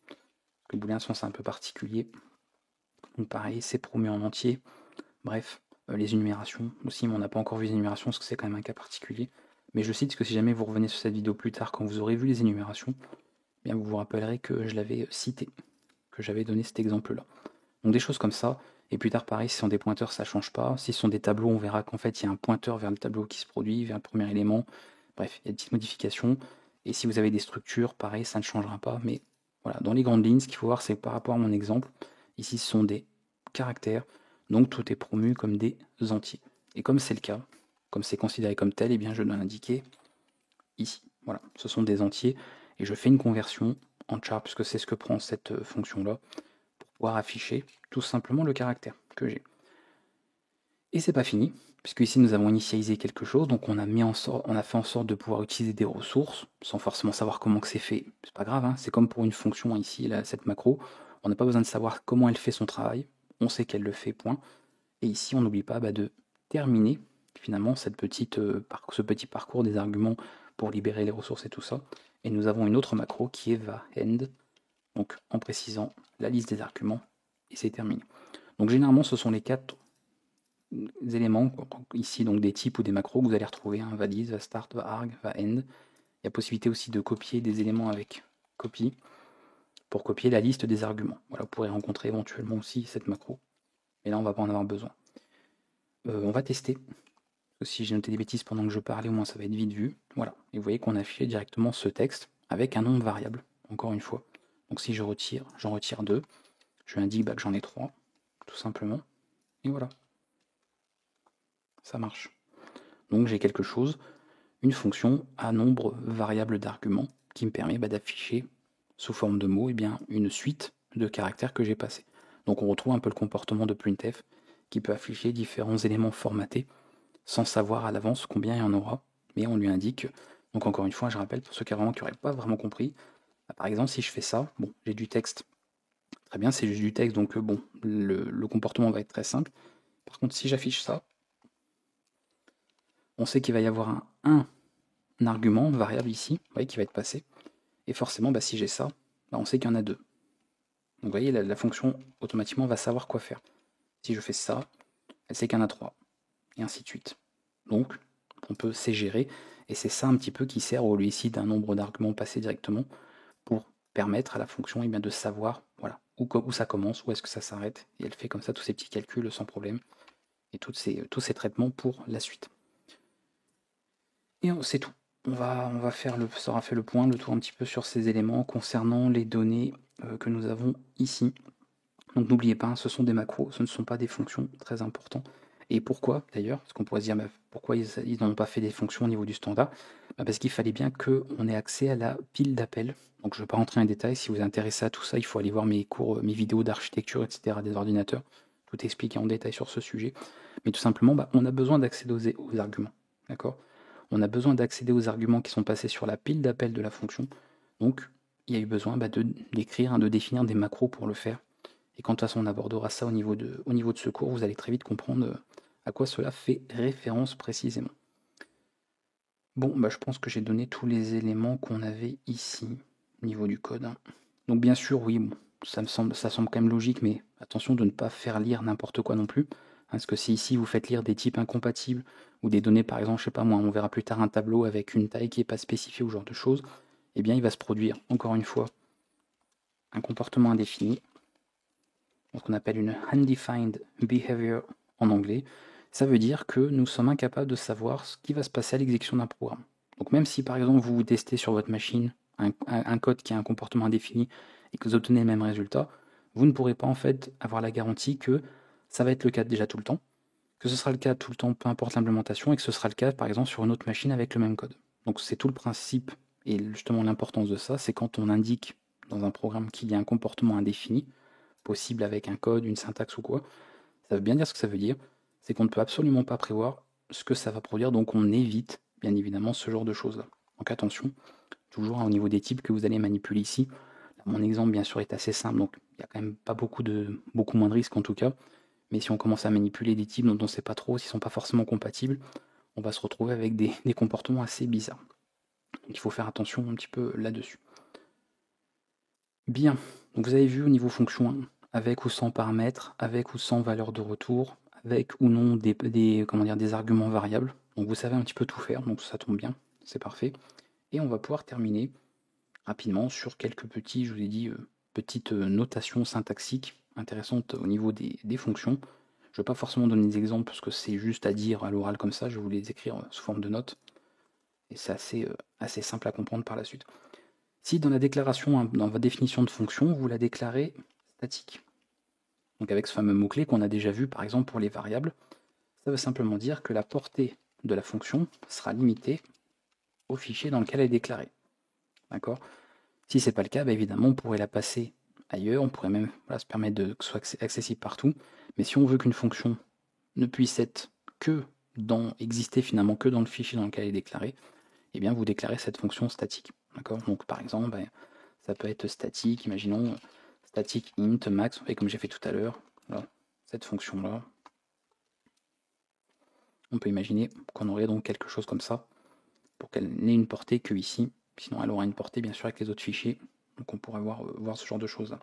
Les booléens sont un peu particuliers. Donc pareil, c'est promu en entier. Bref, les énumérations aussi, mais on n'a pas encore vu les énumérations parce que c'est quand même un cas particulier. Mais je cite que si jamais vous revenez sur cette vidéo plus tard, quand vous aurez vu les énumérations, bien vous vous rappellerez que je l'avais cité, que j'avais donné cet exemple-là. Donc des choses comme ça. Et plus tard, pareil, si ce sont des pointeurs, ça ne change pas. Si ce sont des tableaux, on verra qu'en fait, il y a un pointeur vers le tableau qui se produit, vers le premier élément. Bref, il y a des petites modifications. Et si vous avez des structures, pareil, ça ne changera pas. Mais voilà, dans les grandes lignes, ce qu'il faut voir, c'est par rapport à mon exemple, ici, ce sont des caractères. Donc tout est promu comme des entiers. Et comme c'est le cas, comme c'est considéré comme tel, eh bien je dois l'indiquer ici. Voilà, ce sont des entiers. Et je fais une conversion en char, puisque c'est ce que prend cette fonction-là, pour pouvoir afficher tout simplement le caractère que j'ai. Et c'est pas fini, puisque ici nous avons initialisé quelque chose, donc on a fait en sorte de pouvoir utiliser des ressources, sans forcément savoir comment que c'est fait. C'est pas grave, hein, c'est comme pour une fonction ici, là, cette macro, on n'a pas besoin de savoir comment elle fait son travail, on sait qu'elle le fait, point. Et ici on n'oublie pas de terminer finalement ce petit parcours des arguments pour libérer les ressources et tout ça. Et nous avons une autre macro qui est va_end, donc en précisant la liste des arguments, et c'est terminé. Donc généralement ce sont les 4 éléments, ici donc des types ou des macros que vous allez retrouver, hein, va_list, va_start, va_arg, va_end. Il y a possibilité aussi de copier des éléments avec copy pour copier la liste des arguments. Voilà, vous pourrez rencontrer éventuellement aussi cette macro, mais là on va pas en avoir besoin. On va tester. Si j'ai noté des bêtises pendant que je parlais, au moins ça va être vite vu. Voilà, et vous voyez qu'on a affiché directement ce texte avec un nombre variable, encore une fois. Donc si j'en retire 2, je lui indique que j'en ai 3, tout simplement. Et voilà. Ça marche. Donc j'ai quelque chose, une fonction à nombre variable d'arguments qui me permet d'afficher sous forme de mots une suite de caractères que j'ai passés. Donc on retrouve un peu le comportement de printf qui peut afficher différents éléments formatés sans savoir à l'avance combien il y en aura, mais on lui indique. Donc encore une fois, je rappelle pour ceux qui n'auraient pas vraiment compris, par exemple si je fais ça, bon, j'ai du texte, très bien, c'est juste du texte, donc bon, le comportement va être très simple. Par contre, si j'affiche ça, on sait qu'il va y avoir un argument, variable ici, qui va être passé, et forcément, si j'ai ça, on sait qu'il y en a deux. Donc vous voyez, la fonction automatiquement va savoir quoi faire. Si je fais ça, elle sait qu'il y en a trois, et ainsi de suite. Donc, on peut ségérer, et c'est ça un petit peu qui sert au lieu ici d'un nombre d'arguments passés directement, pour permettre à la fonction de savoir où ça commence, où est-ce que ça s'arrête, et elle fait comme ça tous ces petits calculs sans problème, et tous ces traitements pour la suite. Et c'est tout. On va faire ça aura fait le point, le tour un petit peu sur ces éléments concernant les données que nous avons ici. Donc n'oubliez pas, ce sont des macros, ce ne sont pas des fonctions, très important. Et pourquoi d'ailleurs? Parce qu'on pourrait se dire pourquoi ils n'ont pas fait des fonctions au niveau du standard? Parce qu'il fallait bien qu'on ait accès à la pile d'appels. Donc je ne vais pas rentrer en détail, si vous êtes intéressé à tout ça, il faut aller voir mes cours, mes vidéos d'architecture, etc. des ordinateurs. Tout expliqué en détail sur ce sujet. Mais tout simplement, on a besoin d'accéder aux arguments. D'accord? On a besoin d'accéder aux arguments qui sont passés sur la pile d'appels de la fonction. Donc il y a eu besoin d'écrire, de définir des macros pour le faire. Et quand de toute façon on abordera ça au niveau de ce cours, vous allez très vite comprendre à quoi cela fait référence précisément. Bon, je pense que j'ai donné tous les éléments qu'on avait ici, au niveau du code. Donc bien sûr, oui, ça semble quand même logique, mais attention de ne pas faire lire n'importe quoi non plus. Parce que si ici vous faites lire des types incompatibles, ou des données par exemple, je sais pas moi, on verra plus tard un tableau avec une taille qui n'est pas spécifiée ou ce genre de choses, eh bien il va se produire, encore une fois, un comportement indéfini, ce qu'on appelle une undefined behavior en anglais. Ça veut dire que nous sommes incapables de savoir ce qui va se passer à l'exécution d'un programme. Donc même si par exemple vous testez sur votre machine un code qui a un comportement indéfini et que vous obtenez le même résultat, vous ne pourrez pas en fait avoir la garantie que ça va être le cas déjà tout le temps, que ce sera le cas tout le temps peu importe l'implémentation et que ce sera le cas par exemple sur une autre machine avec le même code. Donc c'est tout le principe et justement l'importance de ça, c'est quand on indique dans un programme qu'il y a un comportement indéfini, possible avec un code, une syntaxe ou quoi, ça veut bien dire ce que ça veut dire, c'est qu'on ne peut absolument pas prévoir ce que ça va produire, donc on évite bien évidemment ce genre de choses-là. Donc attention, toujours au niveau des types que vous allez manipuler ici. Là, mon exemple bien sûr est assez simple, donc il n'y a quand même pas beaucoup moins de risques en tout cas, mais si on commence à manipuler des types dont on ne sait pas trop, s'ils ne sont pas forcément compatibles, on va se retrouver avec des comportements assez bizarres. Donc il faut faire attention un petit peu là-dessus. Bien, donc vous avez vu au niveau fonction 1, avec ou sans paramètres, avec ou sans valeur de retour, avec ou non des arguments variables. Donc vous savez un petit peu tout faire, donc ça tombe bien, c'est parfait. Et on va pouvoir terminer rapidement sur quelques petits, je vous ai dit, petites notations syntaxiques intéressantes au niveau des fonctions. Je ne vais pas forcément donner des exemples parce que c'est juste à dire à l'oral comme ça, je vais vous les écrire sous forme de notes. Et c'est assez simple à comprendre par la suite. Si dans la déclaration, dans votre définition de fonction, vous la déclarez statique. Donc avec ce fameux mot-clé qu'on a déjà vu par exemple pour les variables, ça veut simplement dire que la portée de la fonction sera limitée au fichier dans lequel elle est déclarée. D'accord? Si ce n'est pas le cas, évidemment, on pourrait la passer ailleurs, on pourrait même se permettre que ce soit accessible partout. Mais si on veut qu'une fonction ne puisse être exister finalement que dans le fichier dans lequel elle est déclarée, eh bien vous déclarez cette fonction statique. D'accord? Donc par exemple, ça peut être statique, imaginons static int max, et comme j'ai fait tout à l'heure, voilà, cette fonction-là, on peut imaginer qu'on aurait donc quelque chose comme ça, pour qu'elle n'ait une portée que ici, sinon elle aura une portée bien sûr avec les autres fichiers, donc on pourrait voir ce genre de choses là.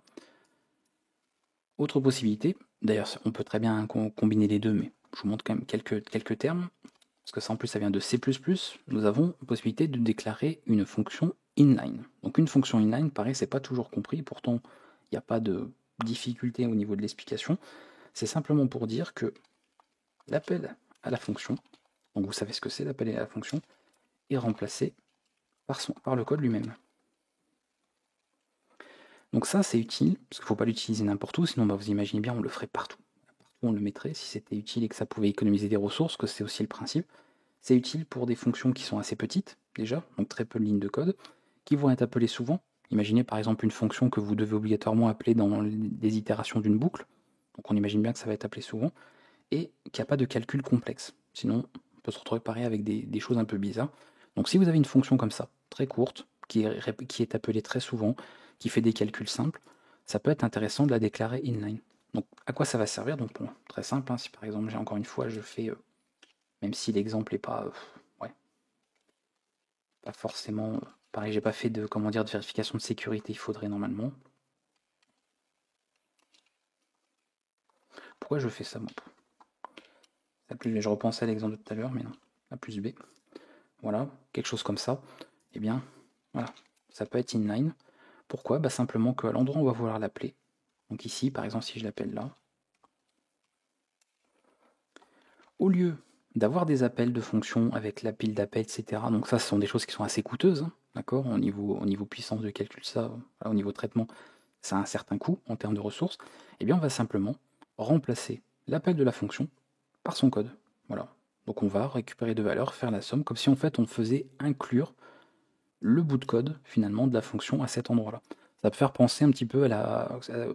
Autre possibilité, d'ailleurs on peut très bien combiner les deux, mais je vous montre quand même quelques termes, parce que ça en plus ça vient de C++, nous avons la possibilité de déclarer une fonction inline. Donc une fonction inline, pareil, c'est pas toujours compris, pourtant il n'y a pas de difficulté au niveau de l'explication. C'est simplement pour dire que l'appel à la fonction, donc vous savez ce que c'est l'appel à la fonction, est remplacé par le code lui-même. Donc ça c'est utile, parce qu'il ne faut pas l'utiliser n'importe où, sinon vous imaginez bien on le ferait partout. Partout on le mettrait si c'était utile et que ça pouvait économiser des ressources, que c'est aussi le principe. C'est utile pour des fonctions qui sont assez petites, déjà, donc très peu de lignes de code, qui vont être appelées souvent. Imaginez par exemple une fonction que vous devez obligatoirement appeler dans les itérations d'une boucle, donc on imagine bien que ça va être appelé souvent, et qu'il n'y a pas de calcul complexe. Sinon, on peut se retrouver pareil avec des choses un peu bizarres. Donc si vous avez une fonction comme ça, très courte, qui est appelée très souvent, qui fait des calculs simples, ça peut être intéressant de la déclarer inline. Donc à quoi ça va servir? Donc bon, très simple, hein, si par exemple j'ai encore une fois, je fais, même si l'exemple n'est pas, ouais, pas forcément, pareil, j'ai pas fait de, comment dire, de vérification de sécurité, il faudrait normalement. Pourquoi je fais ça moi? Je repensais à l'exemple de tout à l'heure, mais non, A plus B. Voilà, quelque chose comme ça. Eh bien, voilà, ça peut être inline. Pourquoi? Bah simplement qu'à l'endroit où on va vouloir l'appeler, donc ici, par exemple, si je l'appelle là, au lieu d'avoir des appels de fonctions avec la pile d'appels, etc., donc ça, ce sont des choses qui sont assez coûteuses, hein, d'accord, au niveau puissance de calcul, ça, voilà, au niveau traitement, ça a un certain coût en termes de ressources, eh bien, on va simplement remplacer l'appel de la fonction par son code. Voilà. Donc on va récupérer deux valeurs, faire la somme, comme si en fait on faisait inclure le bout de code finalement de la fonction à cet endroit-là. Ça peut faire penser un petit peu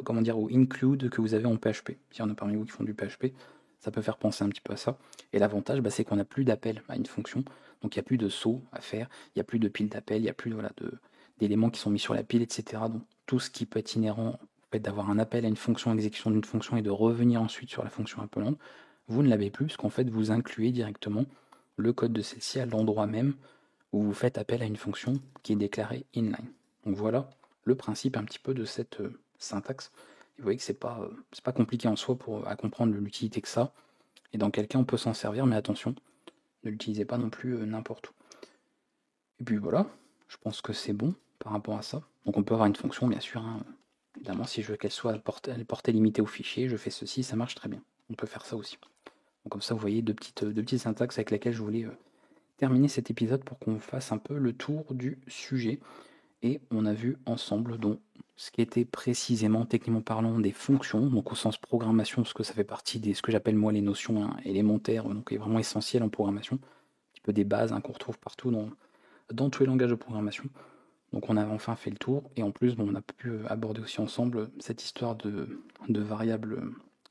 comment dire, au include que vous avez en PHP. S'il y en a parmi vous qui font du PHP, ça peut faire penser un petit peu à ça. Et l'avantage, bah, c'est qu'on n'a plus d'appel à une fonction, donc il n'y a plus de saut à faire, il n'y a plus de pile d'appel, il n'y a plus voilà, d'éléments qui sont mis sur la pile, etc. Donc tout ce qui peut être inhérent au fait d'avoir un appel à une fonction, exécution d'une fonction et de revenir ensuite sur la fonction appelante, vous ne l'avez plus, parce qu'en fait vous incluez directement le code de celle-ci à l'endroit même où vous faites appel à une fonction qui est déclarée inline. Donc voilà le principe un petit peu de cette syntaxe. Et vous voyez que c'est pas compliqué en soi à comprendre l'utilité que ça, et dans quel cas on peut s'en servir, mais attention, ne l'utilisez pas non plus n'importe où. Et puis voilà, je pense que c'est bon par rapport à ça. Donc on peut avoir une fonction, bien sûr, hein, évidemment, si je veux qu'elle soit à portée limitée au fichier, je fais ceci, ça marche très bien. On peut faire ça aussi. Donc comme ça, vous voyez deux petites syntaxes avec lesquelles je voulais terminer cet épisode pour qu'on fasse un peu le tour du sujet. Et on a vu ensemble donc ce qui était précisément, techniquement parlant, des fonctions, donc au sens programmation, parce que ça fait partie des ce que j'appelle moi les notions hein, élémentaires, donc est vraiment essentiel en programmation, un petit peu des bases hein, qu'on retrouve partout dans tous les langages de programmation. Donc on a enfin fait le tour, et en plus bon, on a pu aborder aussi ensemble cette histoire de variables,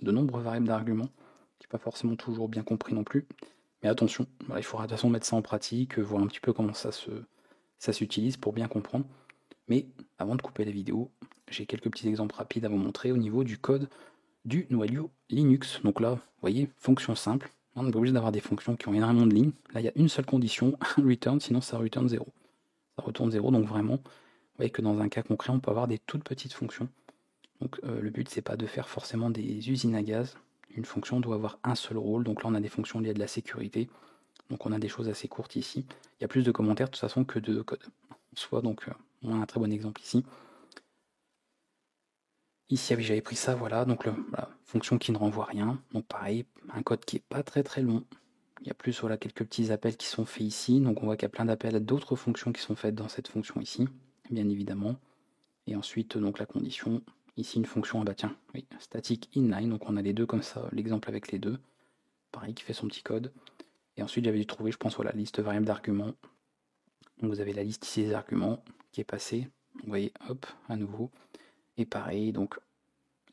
de nombre variables d'arguments, qui n'est pas forcément toujours bien compris non plus. Mais attention, voilà, il faudra de toute façon mettre ça en pratique, voir un petit peu comment ça s'utilise pour bien comprendre. Mais avant de couper la vidéo, j'ai quelques petits exemples rapides à vous montrer au niveau du code du noyau Linux. Donc là, vous voyez, fonction simple. On n'est pas obligé d'avoir des fonctions qui ont énormément de lignes. Là, il y a une seule condition, return, sinon ça return 0. Ça retourne 0, donc vraiment, vous voyez que dans un cas concret, on peut avoir des toutes petites fonctions. Donc le but, c'est pas de faire forcément des usines à gaz. Une fonction doit avoir un seul rôle. Donc là, on a des fonctions liées à de la sécurité. Donc on a des choses assez courtes ici. Il y a plus de commentaires de toute façon que de code. Soit donc on a un très bon exemple ici. Ici, ah oui, j'avais pris ça, voilà, donc voilà, fonction qui ne renvoie rien. Donc pareil, un code qui est pas très très long. Il y a plus voilà, quelques petits appels qui sont faits ici. Donc on voit qu'il y a plein d'appels à d'autres fonctions qui sont faites dans cette fonction ici, bien évidemment. Et ensuite, donc la condition, ici une fonction, ah bah tiens, oui, static inline, donc on a les deux comme ça, l'exemple avec les deux. Pareil, qui fait son petit code. Et ensuite, j'avais dû trouver, je pense, voilà, liste variable d'arguments. Donc vous avez la liste ici des arguments qui est passée. Vous voyez, hop, à nouveau. Et pareil, donc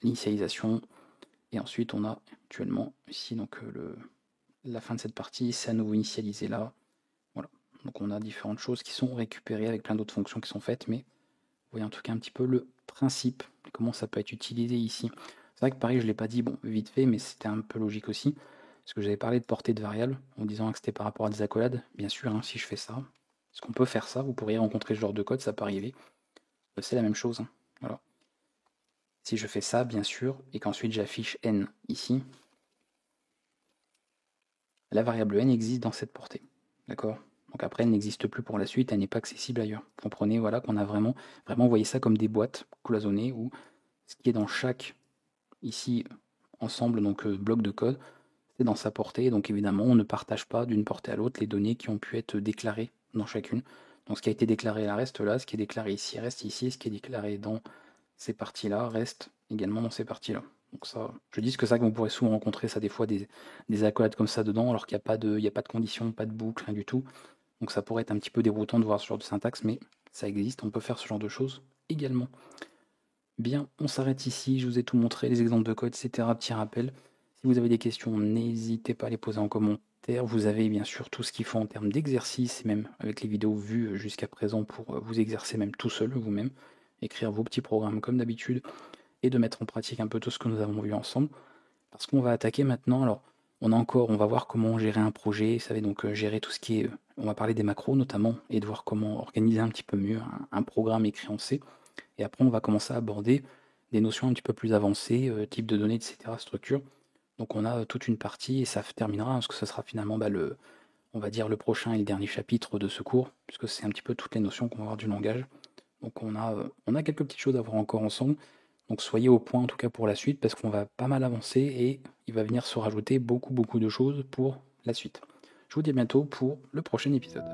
l'initialisation. Et ensuite, on a actuellement ici donc la fin de cette partie, c'est à nouveau initialisé là. Voilà. Donc on a différentes choses qui sont récupérées avec plein d'autres fonctions qui sont faites, mais vous voyez en tout cas un petit peu le principe, comment ça peut être utilisé ici. C'est vrai que pareil, je ne l'ai pas dit bon, vite fait, mais c'était un peu logique aussi. Parce que j'avais parlé de portée de variable en disant que c'était par rapport à des accolades. Bien sûr, hein, si je fais ça, est-ce qu'on peut faire ça? Vous pourriez rencontrer ce genre de code, ça peut arriver. C'est la même chose. Hein. Voilà. Si je fais ça, bien sûr, et qu'ensuite j'affiche n ici, la variable n existe dans cette portée. D'accord? Donc après, elle n'existe plus pour la suite, elle n'est pas accessible ailleurs. Comprenez, voilà, qu'on a vraiment, vous voyez ça comme des boîtes cloisonnées où ce qui est dans chaque, ici, ensemble, donc bloc de code, c'est dans sa portée. Donc évidemment, on ne partage pas d'une portée à l'autre les données qui ont pu être déclarées dans chacune. Donc ce qui a été déclaré là reste là, ce qui est déclaré ici reste ici, ce qui est déclaré dans ces parties-là reste également dans ces parties-là. Donc ça, je dis que ça, que vous pourrez souvent rencontrer ça des fois des accolades comme ça dedans, alors qu'il n'y a pas de condition, pas de boucle, rien du tout. Donc ça pourrait être un petit peu déroutant de voir ce genre de syntaxe, mais ça existe, on peut faire ce genre de choses également. Bien, on s'arrête ici, je vous ai tout montré, les exemples de code, etc. Petit rappel. Si vous avez des questions, n'hésitez pas à les poser en commentaire. Vous avez bien sûr tout ce qu'il faut en termes d'exercice, et même avec les vidéos vues jusqu'à présent pour vous exercer même tout seul, vous-même, écrire vos petits programmes comme d'habitude, et de mettre en pratique un peu tout ce que nous avons vu ensemble. Parce qu'on va attaquer maintenant, alors on va voir comment gérer un projet, vous savez, donc gérer tout ce qui est, on va parler des macros notamment, et de voir comment organiser un petit peu mieux un programme écrit en C. Et après, on va commencer à aborder des notions un petit peu plus avancées, type de données, etc., structure. Donc on a toute une partie, et ça terminera, parce que ce sera finalement on va dire le prochain et le dernier chapitre de ce cours, puisque c'est un petit peu toutes les notions qu'on va avoir du langage. Donc on a quelques petites choses à voir encore ensemble. Donc soyez au point en tout cas pour la suite, parce qu'on va pas mal avancer et il va venir se rajouter beaucoup de choses pour la suite. Je vous dis à bientôt pour le prochain épisode.